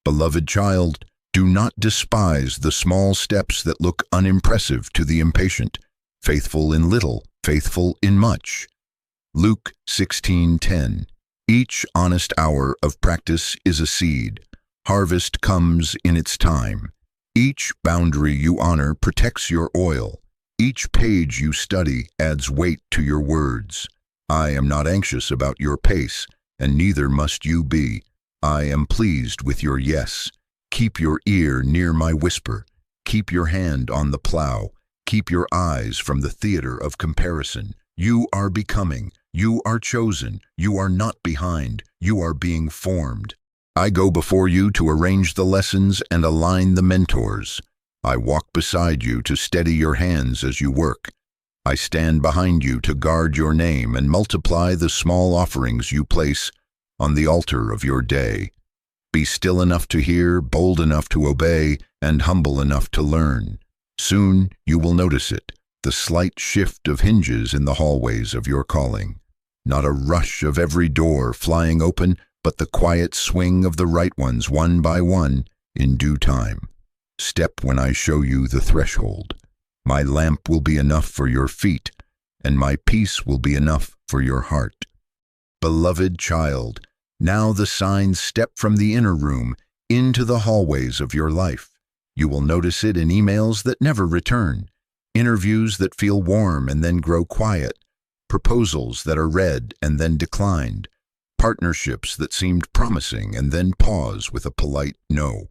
Beloved child, do not despise the small steps that look unimpressive to the impatient. Faithful in little, faithful in much. Luke 16:10. Each honest hour of practice is a seed. Harvest comes in its time. Each boundary you honor protects your oil. Each page you study adds weight to your words. I am not anxious about your pace, and neither must you be. I am pleased with your yes. Keep your ear near my whisper. Keep your hand on the plow. Keep your eyes from the theater of comparison. You are becoming. You are chosen. You are not behind. You are being formed. I go before you to arrange the lessons and align the mentors. I walk beside you to steady your hands as you work. I stand behind you to guard your name and multiply the small offerings you place on the altar of your day. Be still enough to hear, bold enough to obey, and humble enough to learn. Soon you will notice it, the slight shift of hinges in the hallways of your calling. Not a rush of every door flying open, but the quiet swing of the right ones one by one in due time. Step when I show you the threshold. My lamp will be enough for your feet, and my peace will be enough for your heart. Beloved child, now the signs step from the inner room into the hallways of your life. You will notice it in emails that never return, interviews that feel warm and then grow quiet, proposals that are read and then declined, partnerships that seemed promising and then pause with a polite no.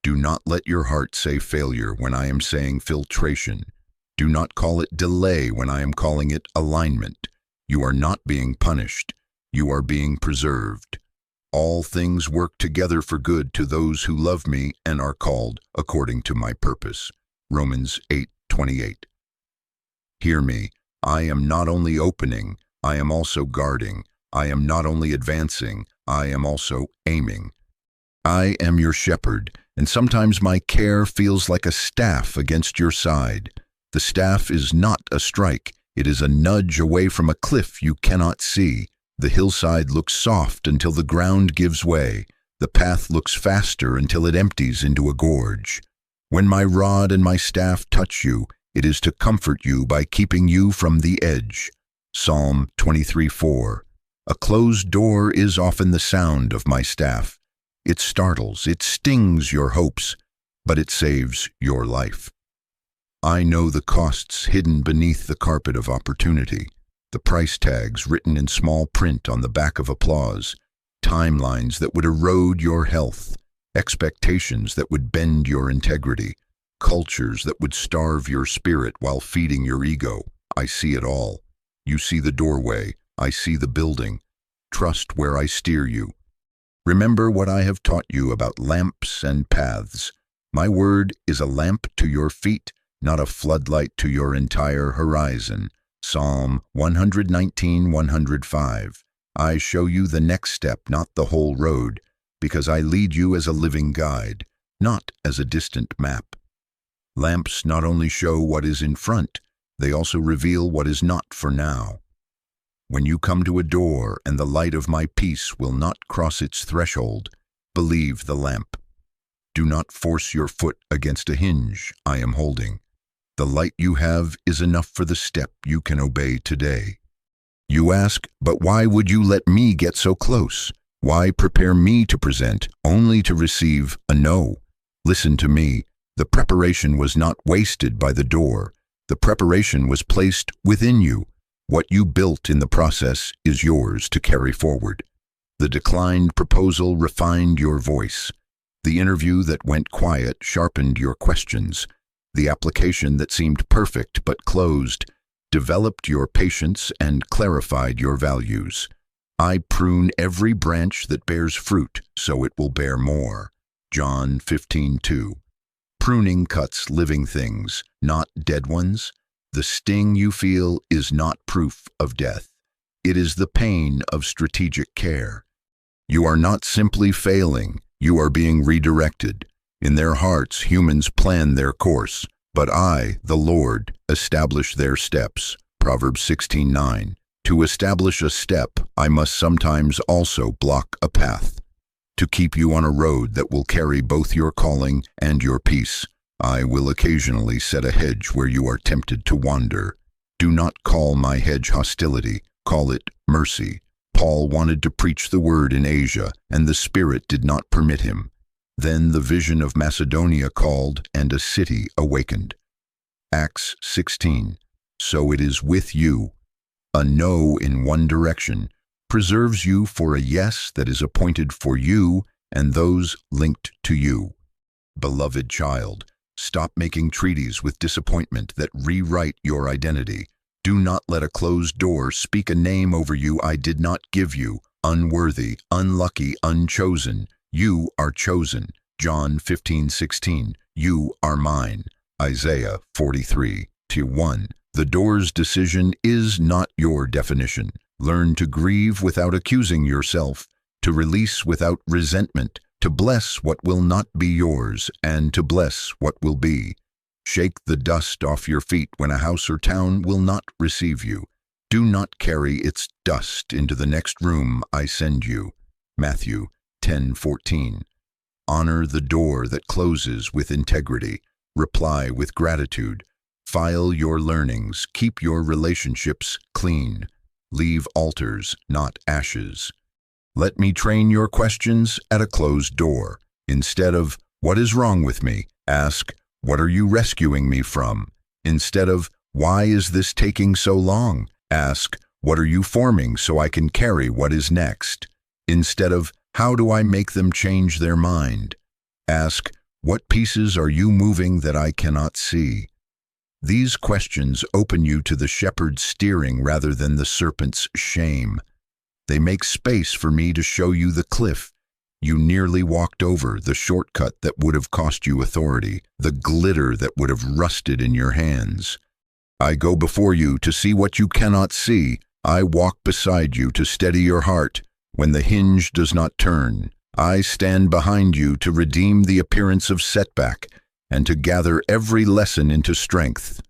Do not let your heart say failure when I am saying filtration. Do not call it delay when I am calling it alignment. You are not being punished. You are being preserved. All things work together for good to those who love me and are called according to my purpose. Romans 8:28. Hear me. I am not only opening, I am also guarding. I am not only advancing, I am also aiming. I am your shepherd, and sometimes my care feels like a staff against your side. The staff is not a strike. It is a nudge away from a cliff you cannot see. The hillside looks soft until the ground gives way. The path looks faster until it empties into a gorge. When my rod and my staff touch you, it is to comfort you by keeping you from the edge. Psalm 23:4. A closed door is often the sound of my staff. It startles, it stings your hopes, but it saves your life. I know the costs hidden beneath the carpet of opportunity, the price tags written in small print on the back of applause, timelines that would erode your health, expectations that would bend your integrity, cultures that would starve your spirit while feeding your ego. I see it all. You see the doorway. I see the building. Trust where I steer you. Remember what I have taught you about lamps and paths. My word is a lamp to your feet, not a floodlight to your entire horizon. Psalm 119:105. I show you the next step, not the whole road, because I lead you as a living guide, not as a distant map. Lamps not only show what is in front, they also reveal what is not for now. When you come to a door and the light of my peace will not cross its threshold, believe the lamp. Do not force your foot against a hinge I am holding. The light you have is enough for the step you can obey today. You ask, but why would you let me get so close? Why prepare me to present, only to receive a no? Listen to me. The preparation was not wasted by the door. The preparation was placed within you. What you built in the process is yours to carry forward. The declined proposal refined your voice. The interview that went quiet sharpened your questions. The application that seemed perfect but closed developed your patience and clarified your values. I prune every branch that bears fruit so it will bear more. John 15:2. Pruning cuts living things, not dead ones. The sting you feel is not proof of death. It is the pain of strategic care. You are not simply failing, you are being redirected. In their hearts, humans plan their course, but I, the Lord, establish their steps. Proverbs 16:9. To establish a step, I must sometimes also block a path. To keep you on a road that will carry both your calling and your peace, I will occasionally set a hedge where you are tempted to wander. Do not call my hedge hostility, call it mercy. Paul wanted to preach the word in Asia, and the Spirit did not permit him. Then the vision of Macedonia called, and a city awakened. Acts 16. So it is with you. A no in one direction preserves you for a yes that is appointed for you and those linked to you. Beloved child, stop making treaties with disappointment that rewrite your identity. Do not let a closed door speak a name over you I did not give you. Unworthy, unlucky, unchosen. You are chosen. John 15:16. You are mine. Isaiah 43:1. The door's decision is not your definition. Learn to grieve without accusing yourself, to release without resentment, to bless what will not be yours, and to bless what will be. Shake the dust off your feet when a house or town will not receive you. Do not carry its dust into the next room I send you. Matthew 10:14. Honor the door that closes with integrity. Reply with gratitude. File your learnings. Keep your relationships clean. Leave altars, not ashes. Let me train your questions at a closed door. Instead of, what is wrong with me? Ask, what are you rescuing me from? Instead of, why is this taking so long? Ask, what are you forming so I can carry what is next? Instead of, how do I make them change their mind? Ask, what pieces are you moving that I cannot see? These questions open you to the shepherd's steering rather than the serpent's shame. They make space for me to show you the cliff you nearly walked over, the shortcut that would have cost you authority, the glitter that would have rusted in your hands. I go before you to see what you cannot see. I walk beside you to steady your heart when the hinge does not turn. I stand behind you to redeem the appearance of setback and to gather every lesson into strength.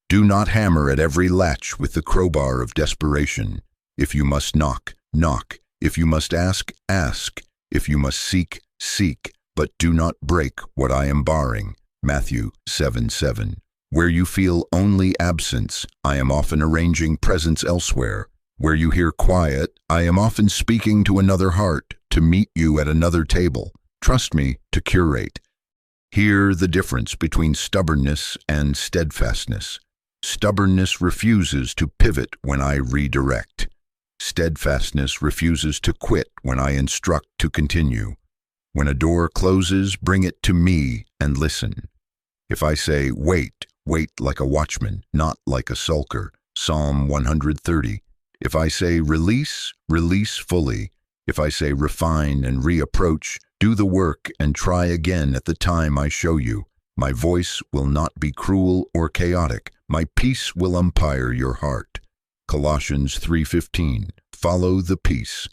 Do not hammer at every latch with the crowbar of desperation. If you must knock, knock. If you must ask, ask. If you must seek, seek. But do not break what I am barring. Matthew 7:7. Where you feel only absence, I am often arranging presence elsewhere. Where you hear quiet, I am often speaking to another heart, to meet you at another table. Trust me to curate. Hear the difference between stubbornness and steadfastness. Stubbornness refuses to pivot when I redirect. Steadfastness refuses to quit when I instruct to continue. When a door closes, bring it to me and listen. If I say, wait, wait like a watchman, not like a sulker. Psalm 130. If I say, release, release fully. If I say, refine and reapproach, do the work and try again at the time I show you. My voice will not be cruel or chaotic. My peace will umpire your heart. Colossians 3:15. Follow the peace.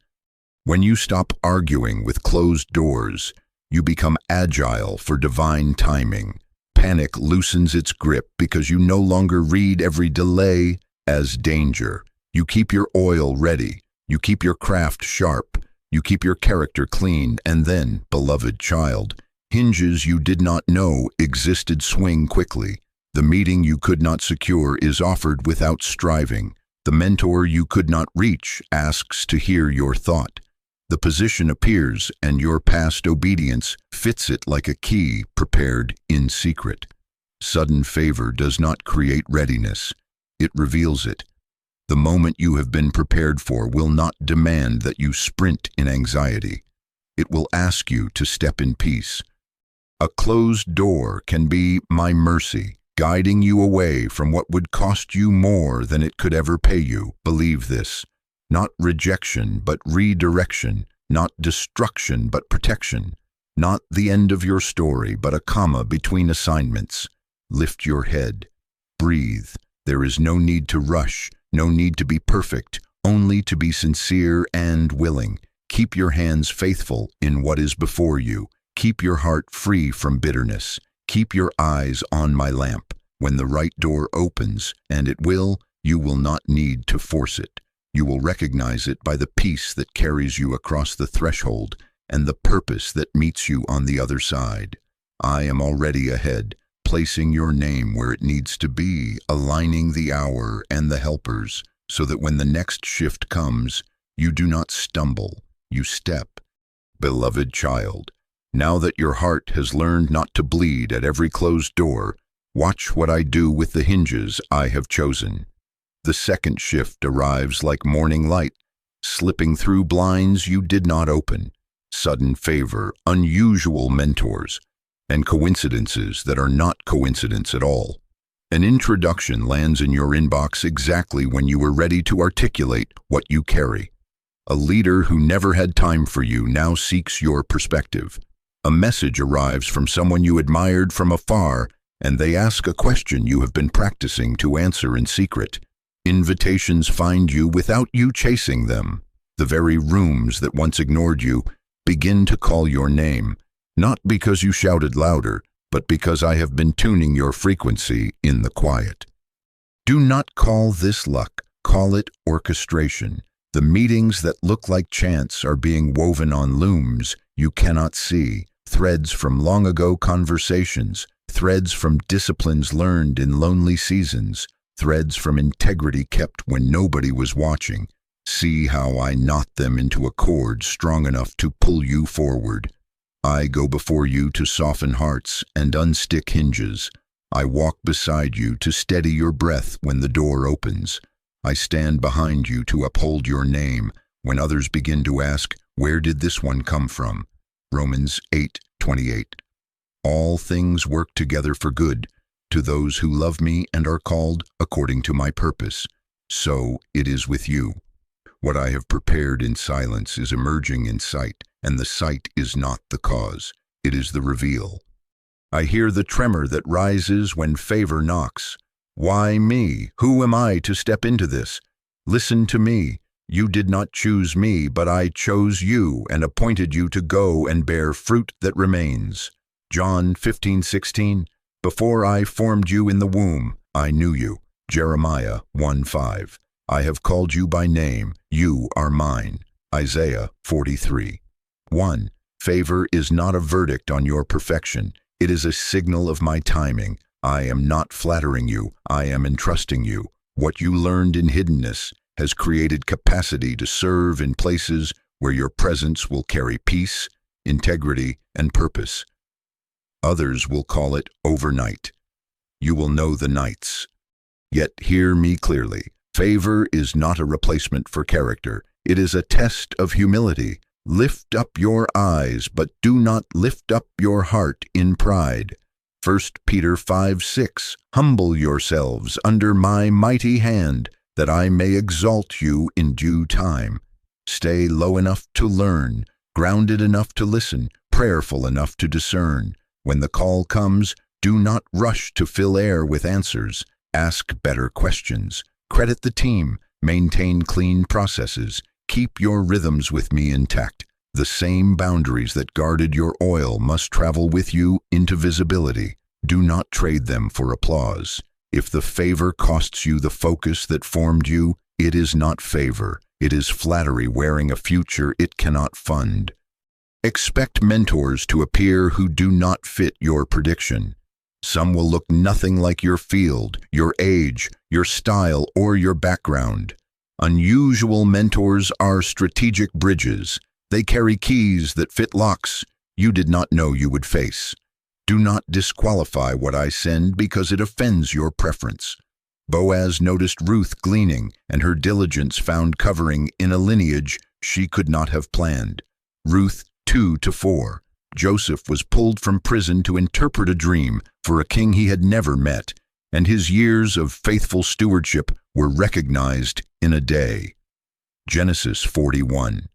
When you stop arguing with closed doors, you become agile for divine timing. Panic loosens its grip because you no longer read every delay as danger. You keep your oil ready. You keep your craft sharp. You keep your character clean. And then, beloved child, hinges you did not know existed swing quickly. The meeting you could not secure is offered without striving. The mentor you could not reach asks to hear your thought. The position appears, and your past obedience fits it like a key prepared in secret. Sudden favor does not create readiness. It reveals it. The moment you have been prepared for will not demand that you sprint in anxiety. It will ask you to step in peace. A closed door can be my mercy, guiding you away from what would cost you more than it could ever pay you. Believe this. Not rejection, but redirection. Not destruction, but protection. Not the end of your story, but a comma between assignments. Lift your head. Breathe. There is no need to rush, no need to be perfect, only to be sincere and willing. Keep your hands faithful in what is before you. Keep your heart free from bitterness. Keep your eyes on my lamp. When the right door opens, and it will, you will not need to force it. You will recognize it by the peace that carries you across the threshold and the purpose that meets you on the other side. I am already ahead, placing your name where it needs to be, aligning the hour and the helpers, so that when the next shift comes, you do not stumble, you step. Beloved child, now that your heart has learned not to bleed at every closed door, Watch what I do with the hinges I have chosen. The second shift arrives like morning light, slipping through blinds you did not open. Sudden favor, unusual mentors, and coincidences that are not coincidence at all. An introduction lands in your inbox exactly when you were ready to articulate what you carry. A leader who never had time for you now seeks your perspective. A message arrives from someone you admired from afar, and they ask a question you have been practicing to answer in secret. Invitations find you without you chasing them. The very rooms that once ignored you begin to call your name, not because you shouted louder, but because I have been tuning your frequency in the quiet. Do not call this luck, call it orchestration. The meetings that look like chance are being woven on looms you cannot see, threads from long ago conversations, threads from disciplines learned in lonely seasons, threads from integrity kept when nobody was watching. See how I knot them into a cord strong enough to pull you forward. I go before you to soften hearts and unstick hinges. I walk beside you to steady your breath when the door opens. I stand behind you to uphold your name when others begin to ask, where did this one come from? Romans 8:28. All things work together for good to those who love me and are called according to my purpose. So it is with you. What I have prepared in silence is emerging in sight, and the sight is not the cause, it is the reveal. I hear the tremor that rises when favor knocks. Why me? Who am I to step into this? Listen to me. You did not choose me, but I chose you and appointed you to go and bear fruit that remains. John 15:16. Before I formed you in the womb, I knew you. Jeremiah 1:5. I have called you by name. You are mine. Isaiah 43:1. Favor is not a verdict on your perfection. It is a signal of my timing. I am not flattering you. I am entrusting you. What you learned in hiddenness has created capacity to serve in places where your presence will carry peace, integrity, and purpose. Others will call it overnight. You will know the nights. Yet hear me clearly. Favor is not a replacement for character. It is a test of humility. Lift up your eyes, but do not lift up your heart in pride. 1 Peter 5:6. Humble yourselves under my mighty hand, that I may exalt you in due time. Stay low enough to learn, grounded enough to listen, prayerful enough to discern. When the call comes, do not rush to fill air with answers. Ask better questions. Credit the team. Maintain clean processes. Keep your rhythms with me intact. The same boundaries that guarded your oil must travel with you into visibility. Do not trade them for applause. If the favor costs you the focus that formed you, it is not favor. It is flattery wearing a future it cannot fund. Expect mentors to appear who do not fit your prediction. Some will look nothing like your field, your age, your style, or your background. Unusual mentors are strategic bridges. They carry keys that fit locks you did not know you would face. Do not disqualify what I send because it offends your preference. Boaz noticed Ruth gleaning, and her diligence found covering in a lineage she could not have planned. Ruth 2-4. Joseph was pulled from prison to interpret a dream for a king he had never met, and his years of faithful stewardship were recognized in a day. Genesis 41.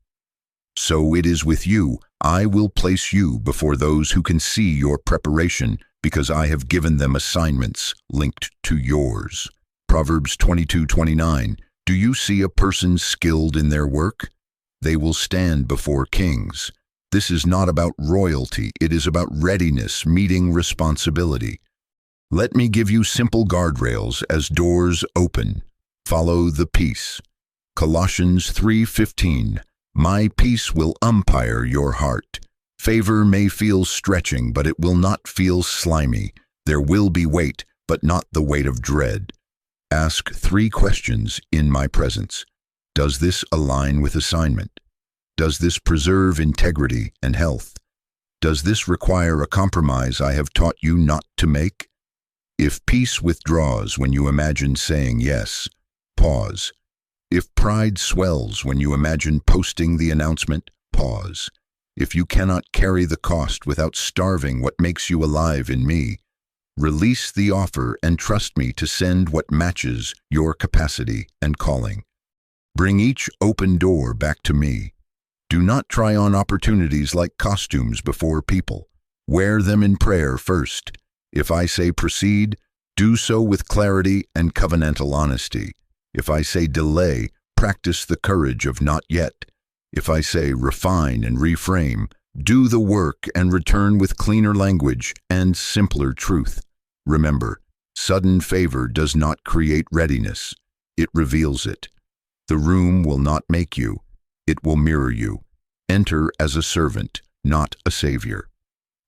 So it is with you. I will place you before those who can see your preparation, because I have given them assignments linked to yours. Proverbs 22:29. Do you see a person skilled in their work? They will stand before kings. This is not about royalty, it is about readiness meeting responsibility. Let me give you simple guardrails as doors open. Follow the peace. Colossians 3:15. My peace will umpire your heart. Favor may feel stretching, but it will not feel slimy. There will be weight, but not the weight of dread. Ask 3 questions in my presence. Does this align with assignment? Does this preserve integrity and health? Does this require a compromise I have taught you not to make? If peace withdraws when you imagine saying yes, pause. If pride swells when you imagine posting the announcement, pause. If you cannot carry the cost without starving what makes you alive in me, release the offer and trust me to send what matches your capacity and calling. Bring each open door back to me. Do not try on opportunities like costumes before people. Wear them in prayer first. If I say proceed, do so with clarity and covenantal honesty. If I say delay, practice the courage of not yet. If I say refine and reframe, do the work and return with cleaner language and simpler truth. Remember, sudden favor does not create readiness. It reveals it. The room will not make you. It will mirror you. Enter as a servant, not a savior.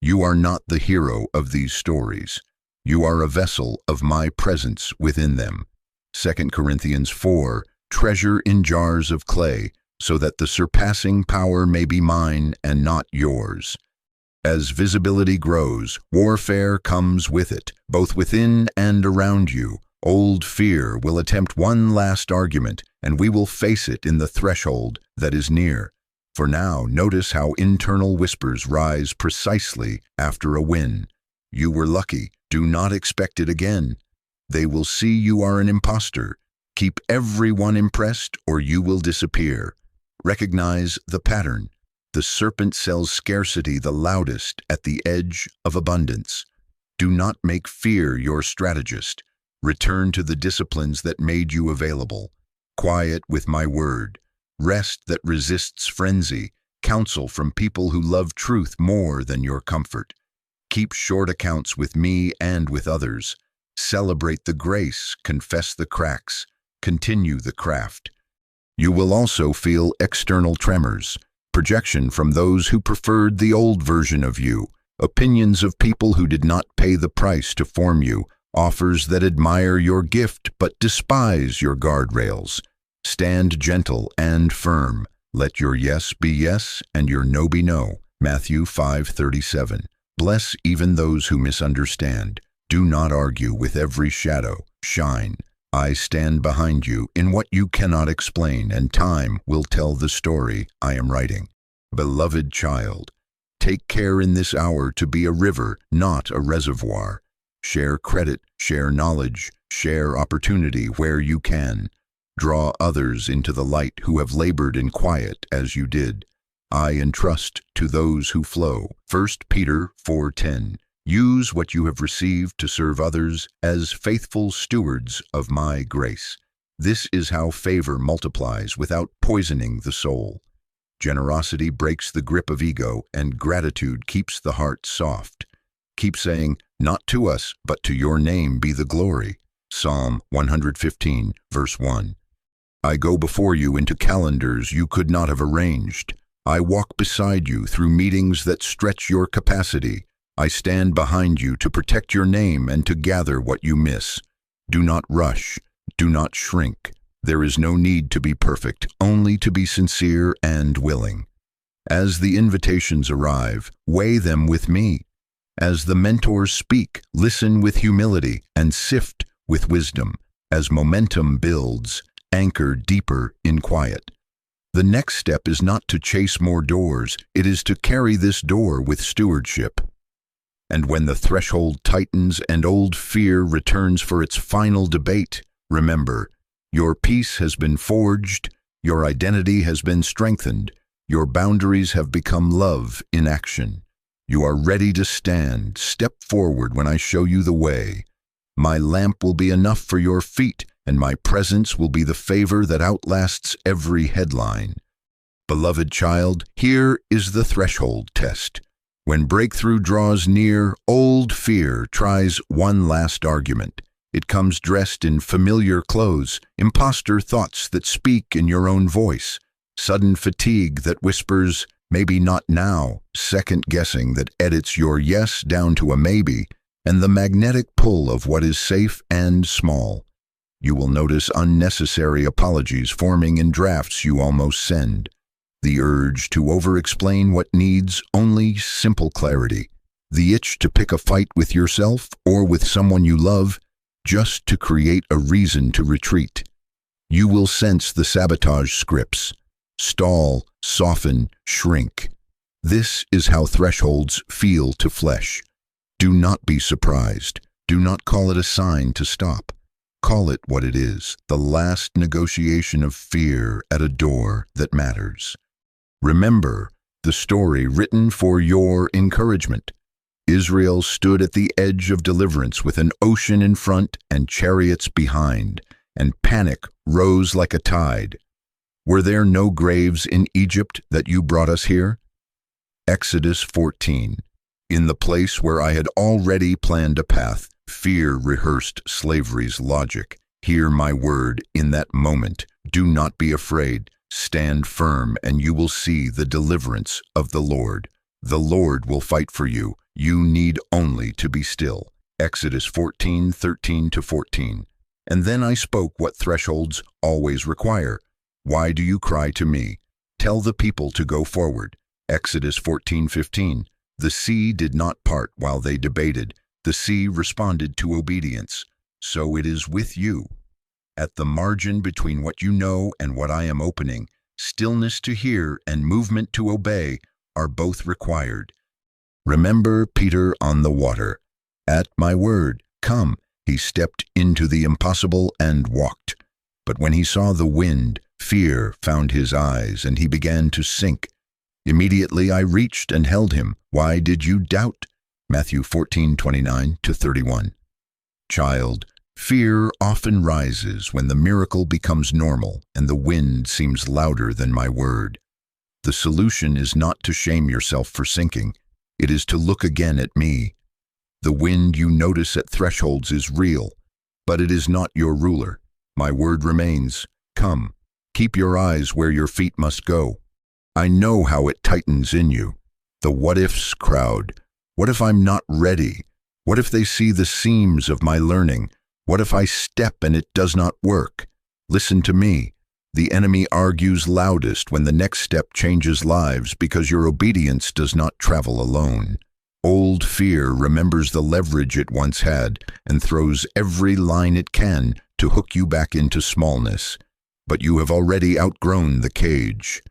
You are not the hero of these stories. You are a vessel of my presence within them. 2 Corinthians 4, treasure in jars of clay, so that the surpassing power may be mine and not yours. As visibility grows, warfare comes with it, both within and around you. Old fear will attempt one last argument, and we will face it in the threshold that is near. For now, notice how internal whispers rise precisely after a win. You were lucky. Do not expect it again. They will see you are an imposter. Keep everyone impressed, or you will disappear. Recognize the pattern. The serpent sells scarcity the loudest at the edge of abundance. Do not make fear your strategist. Return to the disciplines that made you available. Quiet with my word. Rest that resists frenzy. Counsel from people who love truth more than your comfort. Keep short accounts with me and with others. Celebrate the grace, confess the cracks, continue the craft. You will also feel external tremors, projection from those who preferred the old version of you, opinions of people who did not pay the price to form you, offers that admire your gift but despise your guardrails. Stand gentle and firm. Let your yes be yes and your no be no. Matthew 5:37. Bless even those who misunderstand. Do not argue with every shadow. Shine. I stand behind you in what you cannot explain, and time will tell the story I am writing. Beloved child, take care in this hour to be a river, not a reservoir. Share credit, share knowledge, share opportunity where you can. Draw others into the light who have labored in quiet as you did. I entrust to those who flow. 1 Peter 4:10. Use what you have received to serve others as faithful stewards of my grace. This is how favor multiplies without poisoning the soul. Generosity breaks the grip of ego, and gratitude keeps the heart soft. Keep saying, not to us, but to your name be the glory. Psalm 115, verse 1. I go before you into calendars you could not have arranged. I walk beside you through meetings that stretch your capacity. I stand behind you to protect your name and to gather what you miss. Do not rush. Do not shrink. There is no need to be perfect, only to be sincere and willing. As the invitations arrive, weigh them with me. As the mentors speak, listen with humility and sift with wisdom. As momentum builds, anchor deeper in quiet. The next step is not to chase more doors, it is to carry this door with stewardship. And when the threshold tightens and old fear returns for its final debate, remember, your peace has been forged, your identity has been strengthened, your boundaries have become love in action. You are ready to stand. Step forward when I show you the way. My lamp will be enough for your feet, and my presence will be the favor that outlasts every headline. Beloved child, here is the threshold test. When breakthrough draws near, old fear tries one last argument. It comes dressed in familiar clothes, imposter thoughts that speak in your own voice, sudden fatigue that whispers, maybe not now, second guessing that edits your yes down to a maybe, and the magnetic pull of what is safe and small. You will notice unnecessary apologies forming in drafts you almost send. The urge to over-explain what needs only simple clarity. The itch to pick a fight with yourself or with someone you love, just to create a reason to retreat. You will sense the sabotage scripts: stall, soften, shrink. This is how thresholds feel to flesh. Do not be surprised. Do not call it a sign to stop. Call it what it is, the last negotiation of fear at a door that matters. Remember the story written for your encouragement. Israel stood at the edge of deliverance with an ocean in front and chariots behind, and panic rose like a tide. Were there no graves in Egypt that you brought us here? Exodus 14. In the place where I had already planned a path, fear rehearsed slavery's logic. Hear my word in that moment. Do not be afraid. Stand firm, and you will see the deliverance of the Lord. The Lord will fight for you. You need only to be still. Exodus 14:13-14. And then I spoke what thresholds always require. Why do you cry to me? Tell the people to go forward. Exodus 14:15. The sea did not part while they debated. The sea responded to obedience. So it is with you. At the margin between what you know and what I am opening, stillness to hear and movement to obey are both required. Remember Peter on the water. At my word, come, he stepped into the impossible and walked. But when he saw the wind, fear found his eyes, and he began to sink. Immediately I reached and held him. Why did you doubt? Matthew 14:29-31. Child, fear often rises when the miracle becomes normal and the wind seems louder than my word. The solution is not to shame yourself for sinking. It is to look again at me. The wind you notice at thresholds is real, but it is not your ruler. My word remains. Come, keep your eyes where your feet must go. I know how it tightens in you. The what-ifs crowd. What if I'm not ready? What if they see the seams of my learning? What if I step and it does not work? Listen to me. The enemy argues loudest when the next step changes lives because your obedience does not travel alone. Old fear remembers the leverage it once had and throws every line it can to hook you back into smallness. But you have already outgrown the cage.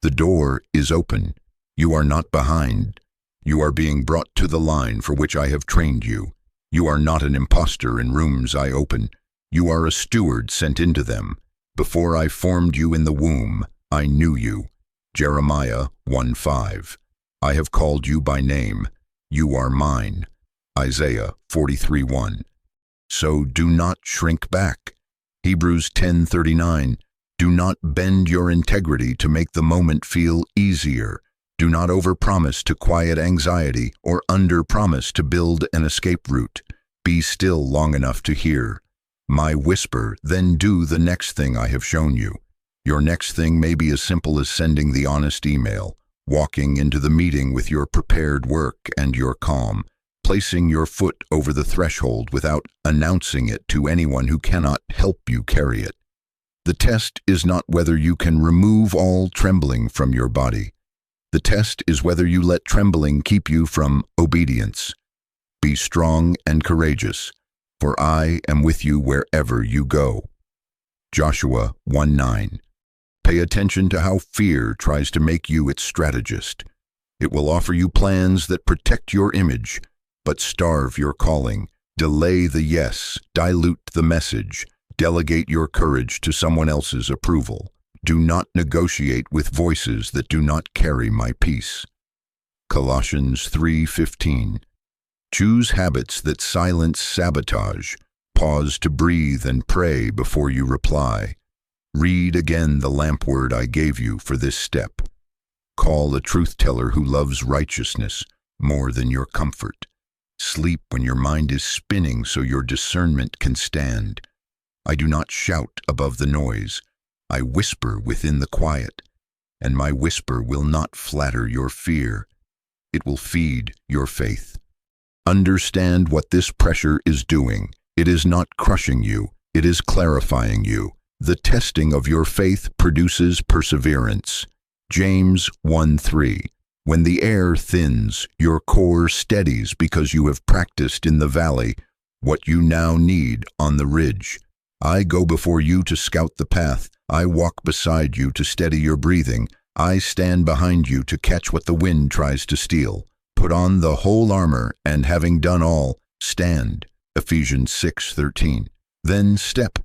The door is open. You are not behind. You are being brought to the line for which I have trained you. You are not an imposter in rooms I open. You are a steward sent into them. Before I formed you in the womb, I knew you. Jeremiah 1:5. I have called you by name. You are mine. Isaiah 43:1. So do not shrink back. Hebrews 10:39. Do not bend your integrity to make the moment feel easier. Do not overpromise to quiet anxiety or underpromise to build an escape route. Be still long enough to hear my whisper, then do the next thing I have shown you. Your next thing may be as simple as sending the honest email, walking into the meeting with your prepared work and your calm, placing your foot over the threshold without announcing it to anyone who cannot help you carry it. The test is not whether you can remove all trembling from your body. The test is whether you let trembling keep you from obedience. Be strong and courageous, for I am with you wherever you go. Joshua 1:9. Pay attention to how fear tries to make you its strategist. It will offer you plans that protect your image, but starve your calling. Delay the yes, dilute the message, delegate your courage to someone else's approval. Do not negotiate with voices that do not carry my peace. Colossians 3:15. Choose habits that silence sabotage. Pause to breathe and pray before you reply. Read again the lamp word I gave you for this step. Call a truth teller who loves righteousness more than your comfort. Sleep when your mind is spinning so your discernment can stand. I do not shout above the noise. I whisper within the quiet, and my whisper will not flatter your fear. It will feed your faith. Understand what this pressure is doing. It is not crushing you. It is clarifying you. The testing of your faith produces perseverance. James 1:3. When the air thins, your core steadies because you have practiced in the valley what you now need on the ridge. I go before you to scout the path. I walk beside you to steady your breathing. I stand behind you to catch what the wind tries to steal. Put on the whole armor, and having done all, stand. Ephesians 6:13. Then step.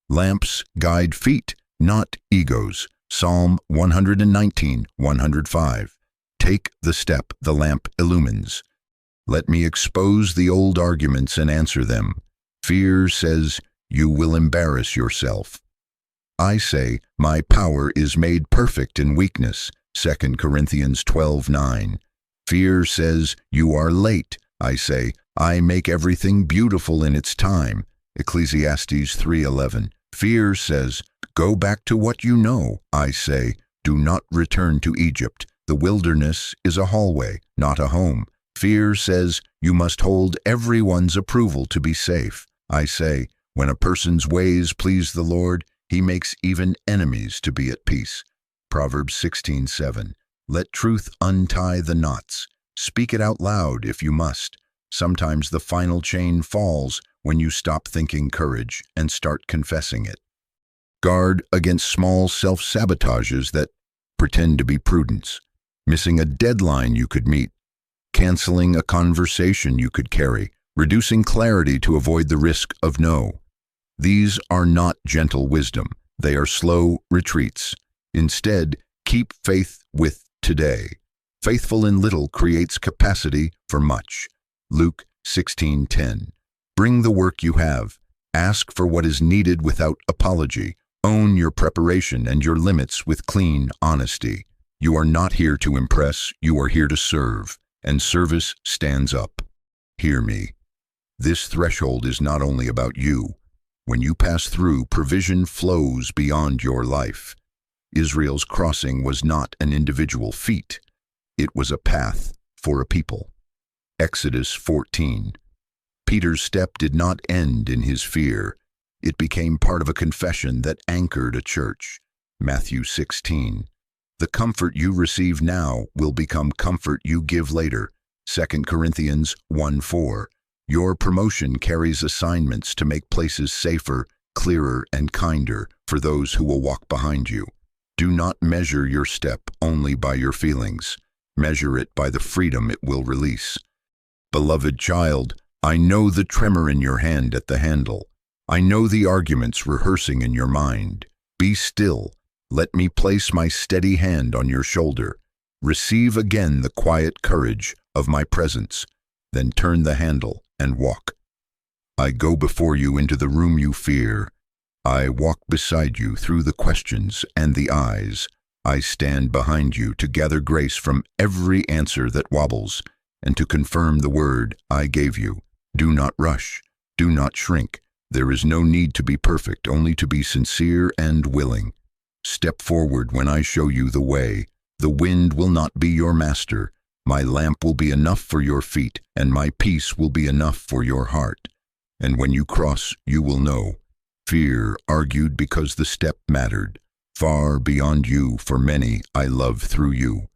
Lamps guide feet, not egos. Psalm 119:105. Take the step the lamp illumines. Let me expose the old arguments and answer them. Fear says, you will embarrass yourself. I say, my power is made perfect in weakness. 2 Corinthians 12:9. Fear says, you are late. I say, I make everything beautiful in its time. Ecclesiastes 3:11. Fear says, go back to what you know. I say, do not return to Egypt. The wilderness is a hallway, not a home. Fear says, you must hold everyone's approval to be safe. I say, when a person's ways please the Lord, he makes even enemies to be at peace. Proverbs 16:7. Let truth untie the knots. Speak it out loud if you must. Sometimes the final chain falls when you stop thinking courage and start confessing it. Guard against small self-sabotages that pretend to be prudence. Missing a deadline you could meet. Canceling a conversation you could carry. Reducing clarity to avoid the risk of no. These are not gentle wisdom. They are slow retreats. Instead, keep faith with today. Faithful in little creates capacity for much. Luke 16:10. Bring the work you have. Ask for what is needed without apology. Own your preparation and your limits with clean honesty. You are not here to impress, you are here to serve, and service stands up. Hear me. This threshold is not only about you. When you pass through, provision flows beyond your life. Israel's crossing was not an individual feat. It was a path for a people. Exodus 14. Peter's step did not end in his fear. It became part of a confession that anchored a church. Matthew 16. The comfort you receive now will become comfort you give later. 2 Corinthians 1:4. Your promotion carries assignments to make places safer, clearer, and kinder for those who will walk behind you. Do not measure your step only by your feelings. Measure it by the freedom it will release. Beloved child, I know the tremor in your hand at the handle. I know the arguments rehearsing in your mind. Be still. Let me place my steady hand on your shoulder. Receive again the quiet courage of my presence. Then turn the handle and walk. I go before you into the room you fear. I walk beside you through the questions and the eyes. I stand behind you to gather grace from every answer that wobbles and to confirm the word I gave you. Do not rush. Do not shrink. There is no need to be perfect, only to be sincere and willing. Step forward when I show you the way. The wind will not be your master. My lamp will be enough for your feet, and my peace will be enough for your heart. And when you cross, you will know. Fear argued because the step mattered. Far beyond you, for many I love through you.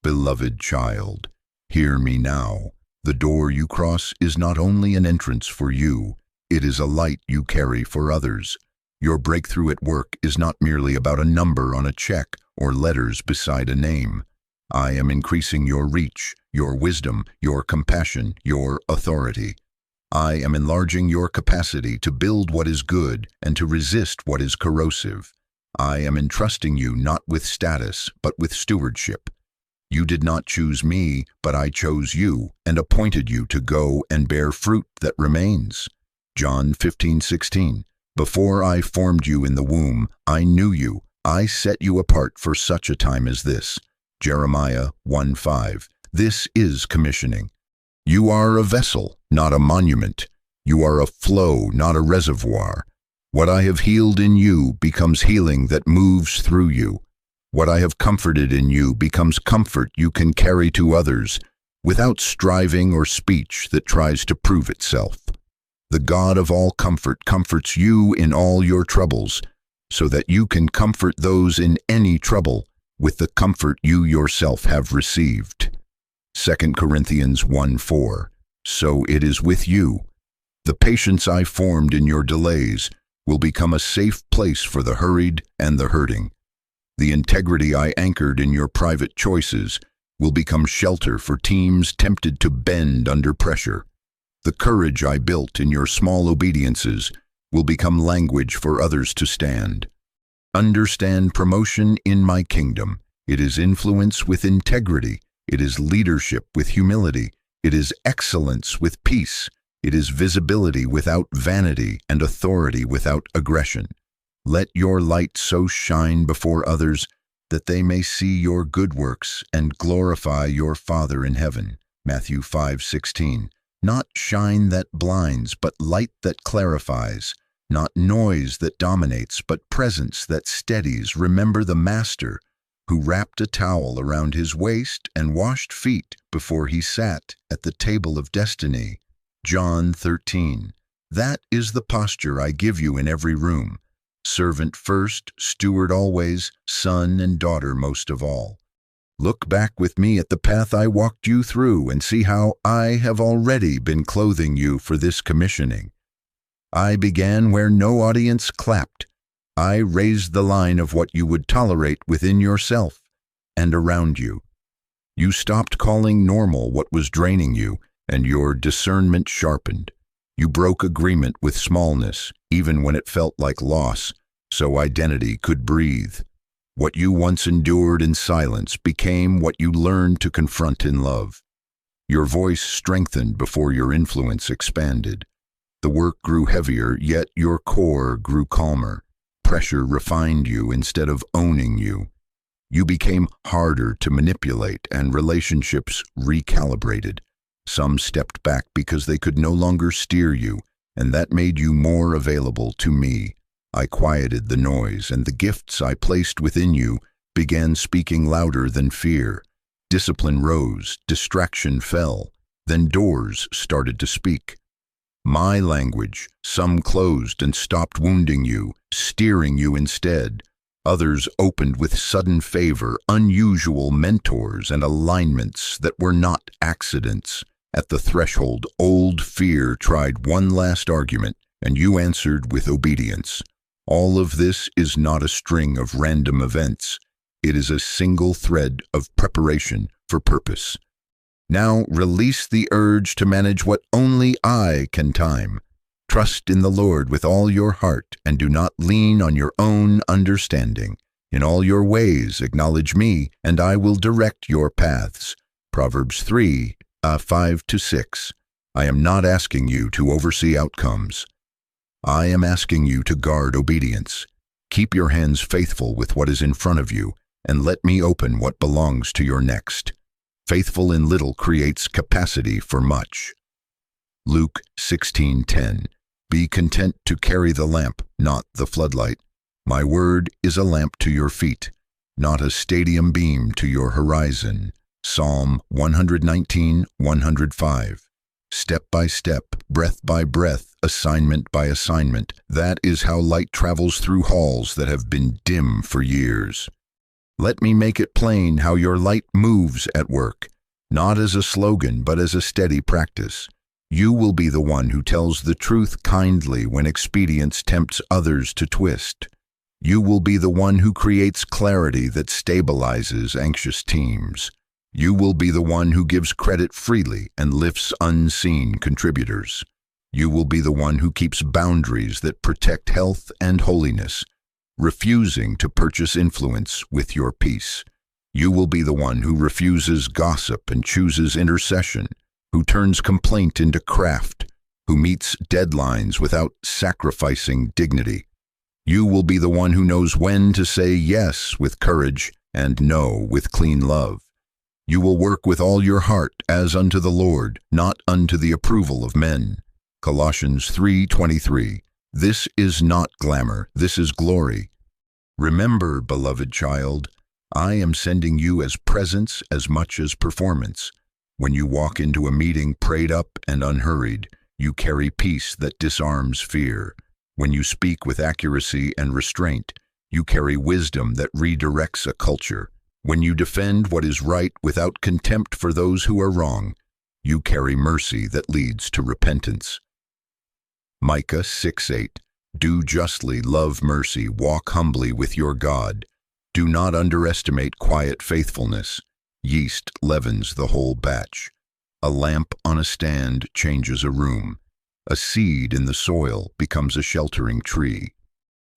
Beloved child, hear me now. The door you cross is not only an entrance for you, it is a light you carry for others. Your breakthrough at work is not merely about a number on a check or letters beside a name. I am increasing your reach, your wisdom, your compassion, your authority. I am enlarging your capacity to build what is good and to resist what is corrosive. I am entrusting you not with status, but with stewardship. You did not choose me, but I chose you and appointed you to go and bear fruit that remains. John 15:16. Before I formed you in the womb, I knew you. I set you apart for such a time as this. Jeremiah 1:5. This is commissioning. You are a vessel, not a monument. You are a flow, not a reservoir. What I have healed in you becomes healing that moves through you. What I have comforted in you becomes comfort you can carry to others without striving or speech that tries to prove itself. The God of all comfort comforts you in all your troubles, so that you can comfort those in any trouble with the comfort you yourself have received. 2 Corinthians 1:4. So it is with you. The patience I formed in your delays will become a safe place for the hurried and the hurting. The integrity I anchored in your private choices will become shelter for teams tempted to bend under pressure. The courage I built in your small obediences will become language for others to stand. Understand promotion in my kingdom. It is influence with integrity. It is leadership with humility. It is excellence with peace. It is visibility without vanity and authority without aggression. Let your light so shine before others that they may see your good works and glorify your Father in heaven. Matthew 5:16. Not shine that blinds, but light that clarifies. Not noise that dominates, but presence that steadies. Remember the Master who wrapped a towel around his waist and washed feet before he sat at the table of destiny. John 13. That is the posture I give you in every room. Servant first, steward always, son and daughter most of all. Look back with me at the path I walked you through and see how I have already been clothing you for this commissioning. I began where no audience clapped. I raised the line of what you would tolerate within yourself and around you. You stopped calling normal what was draining you, and your discernment sharpened. You broke agreement with smallness, even when it felt like loss, so identity could breathe. What you once endured in silence became what you learned to confront in love. Your voice strengthened before your influence expanded. The work grew heavier, yet your core grew calmer. Pressure refined you instead of owning you. You became harder to manipulate, and relationships recalibrated. Some stepped back because they could no longer steer you, and that made you more available to me. I quieted the noise, and the gifts I placed within you began speaking louder than fear. Discipline rose, distraction fell, then doors started to speak. My language, some closed and stopped wounding you, steering you instead. Others opened with sudden favor, unusual mentors and alignments that were not accidents. At the threshold, old fear tried one last argument, and you answered with obedience. All of this is not a string of random events. It is a single thread of preparation for purpose. Now release the urge to manage what only I can time. Trust in the Lord with all your heart and do not lean on your own understanding. In all your ways acknowledge me, and I will direct your paths. Proverbs 3:5-6. I am not asking you to oversee outcomes. I am asking you to guard obedience. Keep your hands faithful with what is in front of you, and let me open what belongs to your next. Faithful in little creates capacity for much. Luke 16:10. Be content to carry the lamp, not the floodlight. My word is a lamp to your feet, not a stadium beam to your horizon. Psalm 119:105. Step by step, breath by breath, assignment by assignment. That is how light travels through halls that have been dim for years. Let me make it plain how your light moves at work, not as a slogan, but as a steady practice. You will be the one who tells the truth kindly when expedience tempts others to twist. You will be the one who creates clarity that stabilizes anxious teams. You will be the one who gives credit freely and lifts unseen contributors. You will be the one who keeps boundaries that protect health and holiness, refusing to purchase influence with your peace. You will be the one who refuses gossip and chooses intercession, who turns complaint into craft, who meets deadlines without sacrificing dignity. You will be the one who knows when to say yes with courage and no with clean love. You will work with all your heart as unto the Lord, not unto the approval of men. Colossians 3:23. This is not glamour, this is glory. Remember, beloved child, I am sending you as presence as much as performance. When you walk into a meeting prayed up and unhurried, you carry peace that disarms fear. When you speak with accuracy and restraint, you carry wisdom that redirects a culture. When you defend what is right without contempt for those who are wrong, you carry mercy that leads to repentance. Micah 6:8. Do justly, love mercy, walk humbly with your God. Do not underestimate quiet faithfulness. Yeast leavens the whole batch. A lamp on a stand changes a room. A seed in the soil becomes a sheltering tree.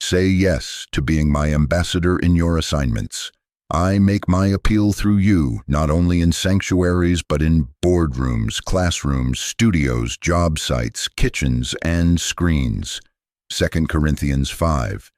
Say yes to being my ambassador in your assignments. I make my appeal through you, not only in sanctuaries, but in boardrooms, classrooms, studios, job sites, kitchens, and screens. 2 Corinthians 5.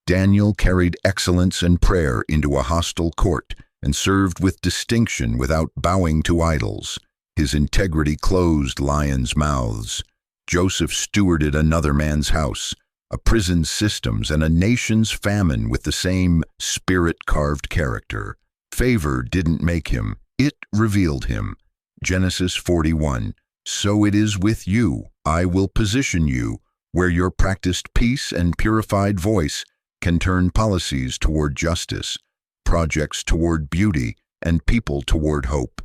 Daniel carried excellence and prayer into a hostile court and served with distinction without bowing to idols. His integrity closed lions' mouths. Joseph stewarded another man's house, a prison's systems, and a nation's famine with the same spirit-carved character. Favor didn't make him, it revealed him. Genesis 41. So it is with you. I will position you where your practiced peace and purified voice can turn policies toward justice, projects toward beauty, and people toward hope.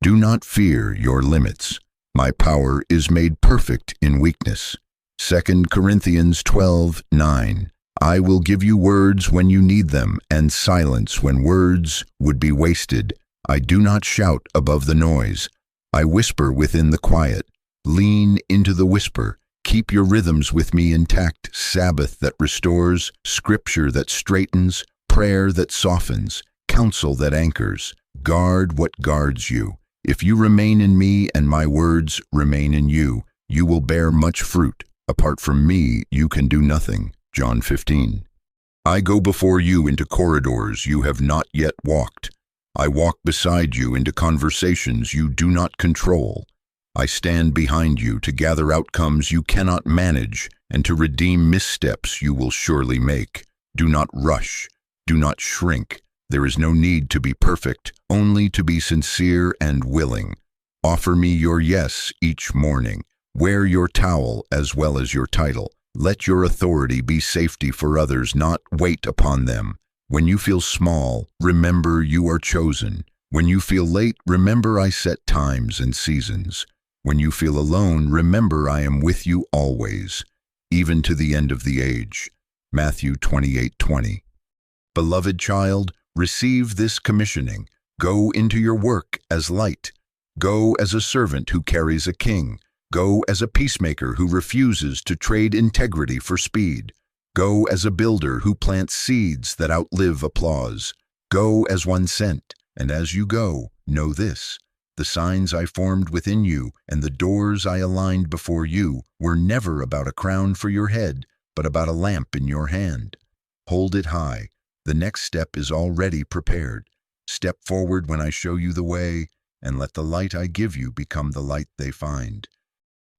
Do not fear your limits. My power is made perfect in weakness. 2 Corinthians 12:9. I will give you words when you need them, and silence when words would be wasted. I do not shout above the noise. I whisper within the quiet. Lean into the whisper. Keep your rhythms with me intact. Sabbath that restores, scripture that straightens, prayer that softens, counsel that anchors. Guard what guards you. If you remain in me and my words remain in you, you will bear much fruit. Apart from me, you can do nothing. John 15. I go before you into corridors you have not yet walked. I walk beside you into conversations you do not control. I stand behind you to gather outcomes you cannot manage and to redeem missteps you will surely make. Do not rush. Do not shrink. There is no need to be perfect, only to be sincere and willing. Offer me your yes each morning. Wear your towel as well as your title. Let your authority be safety for others, not weight upon them. When you feel small, remember you are chosen. When you feel late, remember I set times and seasons. When you feel alone, remember I am with you always, even to the end of the age. Matthew 28:20. Beloved child, receive this commissioning. Go into your work as light. Go as a servant who carries a king. Go as a peacemaker who refuses to trade integrity for speed. Go as a builder who plants seeds that outlive applause. Go as one sent, and as you go, know this. The signs I formed within you and the doors I aligned before you were never about a crown for your head, but about a lamp in your hand. Hold it high. The next step is already prepared. Step forward when I show you the way, and let the light I give you become the light they find.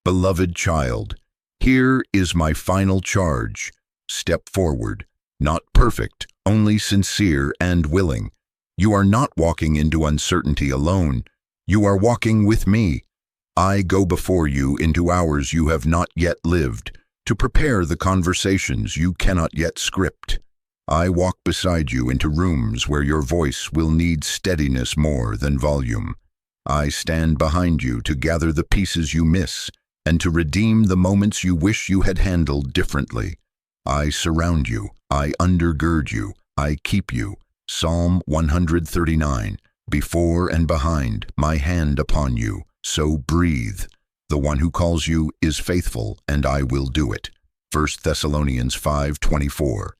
Beloved child, here is my final charge. Step forward, not perfect, only sincere and willing. You are not walking into uncertainty alone. You are walking with me. I go before you into hours you have not yet lived, to prepare the conversations you cannot yet script. I walk beside you into rooms where your voice will need steadiness more than volume. I stand behind you to gather the pieces you miss, and to redeem the moments you wish you had handled differently. I surround you, I undergird you, I keep you. Psalm 139, before and behind, my hand upon you, so breathe. The one who calls you is faithful, and I will do it. 1 Thessalonians 5:24.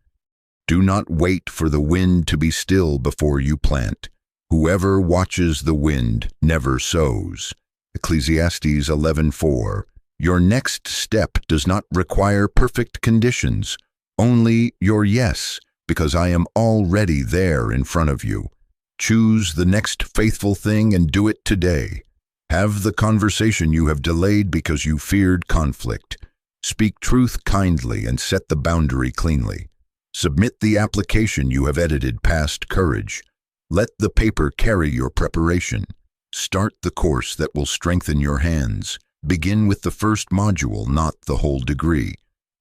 Do not wait for the wind to be still before you plant. Whoever watches the wind never sows. Ecclesiastes 11:4. Your next step does not require perfect conditions, only your yes, because I am already there in front of you. Choose the next faithful thing and do it today. Have the conversation you have delayed because you feared conflict. Speak truth kindly and set the boundary cleanly. Submit the application you have edited past courage. Let the paper carry your preparation. Start the course that will strengthen your hands. Begin with the first module, not the whole degree.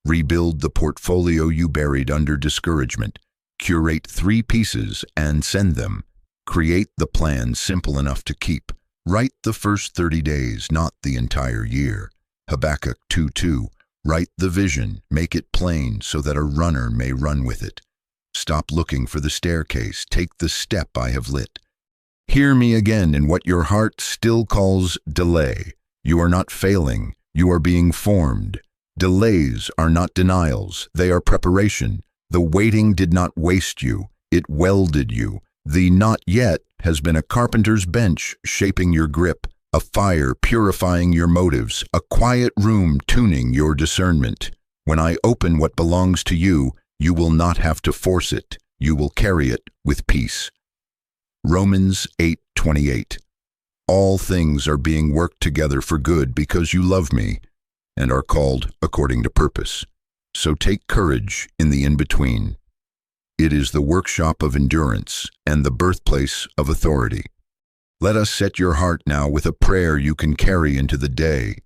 Rebuild the portfolio you buried under discouragement. Curate 3 pieces and send them. Create the plan simple enough to keep. Write the first 30 days, not the entire year. Habakkuk 2:2. Write the vision, make it plain so that a runner may run with it. Stop looking for the staircase, take the step I have lit. Hear me again in what your heart still calls delay. You are not failing, you are being formed. Delays are not denials, they are preparation. The waiting did not waste you, it welded you. The not yet has been a carpenter's bench shaping your grip, a fire purifying your motives, a quiet room tuning your discernment. When I open what belongs to you, you will not have to force it, you will carry it with peace. Romans 8:28. All things are being worked together for good because you love me and are called according to purpose. So take courage in the in-between. It is the workshop of endurance and the birthplace of authority. Let us set your heart now with a prayer you can carry into the day.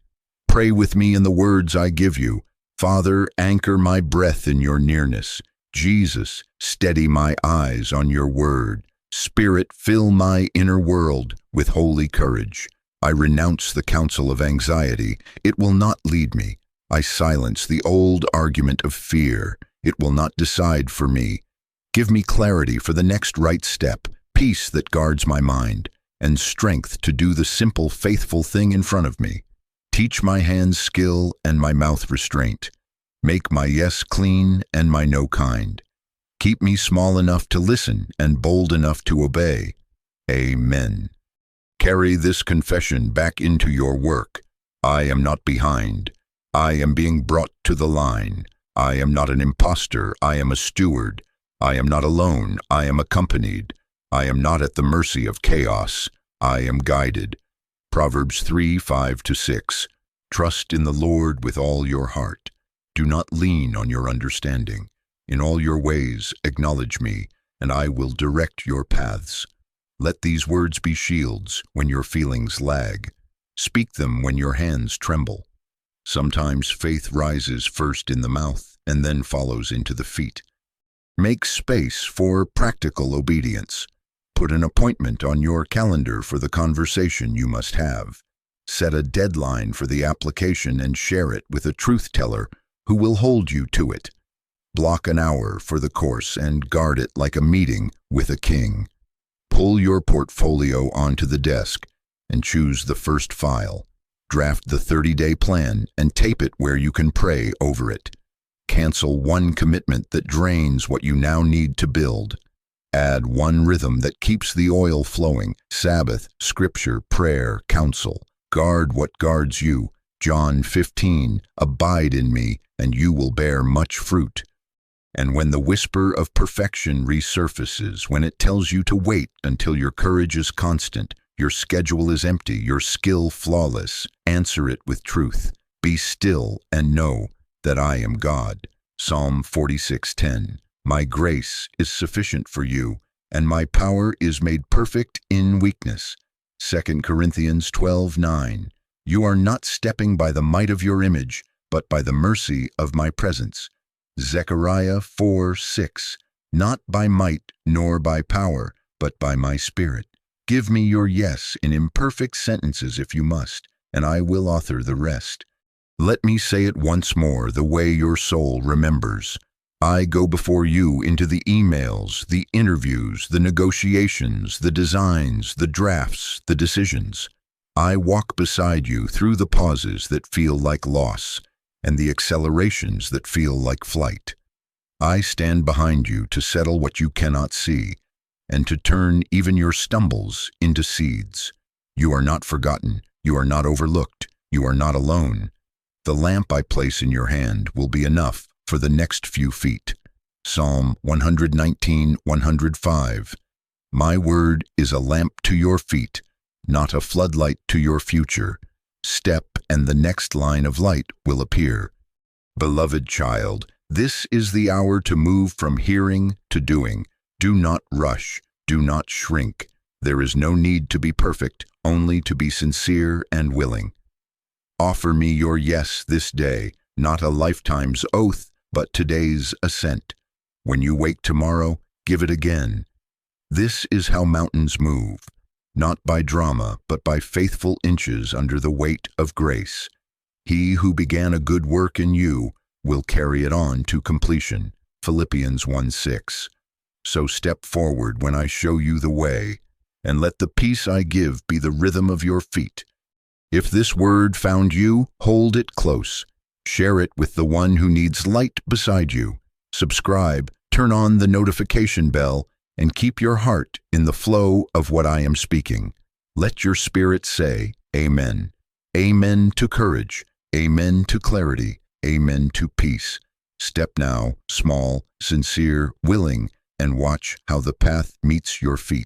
Pray with me in the words I give you. Father, anchor my breath in your nearness. Jesus, steady my eyes on your word. Spirit, fill my inner world with holy courage. I renounce the counsel of anxiety. It will not lead me. I silence the old argument of fear. It will not decide for me. Give me clarity for the next right step, peace that guards my mind, and strength to do the simple, faithful thing in front of me. Teach my hands skill and my mouth restraint. Make my yes clean and my no kind. Keep me small enough to listen and bold enough to obey. Amen. Carry this confession back into your work. I am not behind. I am being brought to the line. I am not an imposter. I am a steward. I am not alone. I am accompanied. I am not at the mercy of chaos. I am guided. Proverbs 3:5-6. Trust in the Lord with all your heart. Do not lean on your understanding. In all your ways acknowledge me, and I will direct your paths. Let these words be shields when your feelings lag. Speak them when your hands tremble. Sometimes faith rises first in the mouth and then follows into the feet. Make space for practical obedience. Put an appointment on your calendar for the conversation you must have. Set a deadline for the application and share it with a truth teller who will hold you to it. Block an hour for the course and guard it like a meeting with a king. Pull your portfolio onto the desk and choose the first file. Draft the 30-day plan and tape it where you can pray over it. Cancel one commitment that drains what you now need to build. Add one rhythm that keeps the oil flowing. Sabbath, scripture, prayer, counsel. Guard what guards you. John 15, abide in me, and you will bear much fruit. And when the whisper of perfection resurfaces, when it tells you to wait until your courage is constant, your schedule is empty, your skill flawless, answer it with truth. Be still and know that I am God. Psalm 46:10. My grace is sufficient for you, and my power is made perfect in weakness. 2 Corinthians 12:9. You are not stepping by the might of your image, but by the mercy of my presence. Zechariah 4:6. Not by might nor by power, but by my spirit. Give me your yes in imperfect sentences if you must, and I will author the rest. Let me say it once more the way your soul remembers. I go before you into the emails, the interviews, the negotiations, the designs, the drafts, the decisions. I walk beside you through the pauses that feel like loss and the accelerations that feel like flight. I stand behind you to settle what you cannot see and to turn even your stumbles into seeds. You are not forgotten. You are not overlooked. You are not alone. The lamp I place in your hand will be enough for the next few feet. Psalm 119:105. My word is a lamp to your feet, not a floodlight to your future. Step and the next line of light will appear. Beloved child, this is the hour to move from hearing to doing. Do not rush. Do not shrink. There is no need to be perfect, only to be sincere and willing. Offer me your yes this day, not a lifetime's oath, but today's assent. When you wake tomorrow, give it again. This is how mountains move, not by drama, but by faithful inches under the weight of grace. He who began a good work in you will carry it on to completion. Philippians 1:6. So step forward when I show you the way, and let the peace I give be the rhythm of your feet. If this word found you, hold it close. Share it with the one who needs light beside you. Subscribe, turn on the notification bell, and keep your heart in the flow of what I am speaking. Let your spirit say, Amen. Amen to courage. Amen to clarity. Amen to peace. Step now, small, sincere, willing, and watch how the path meets your feet.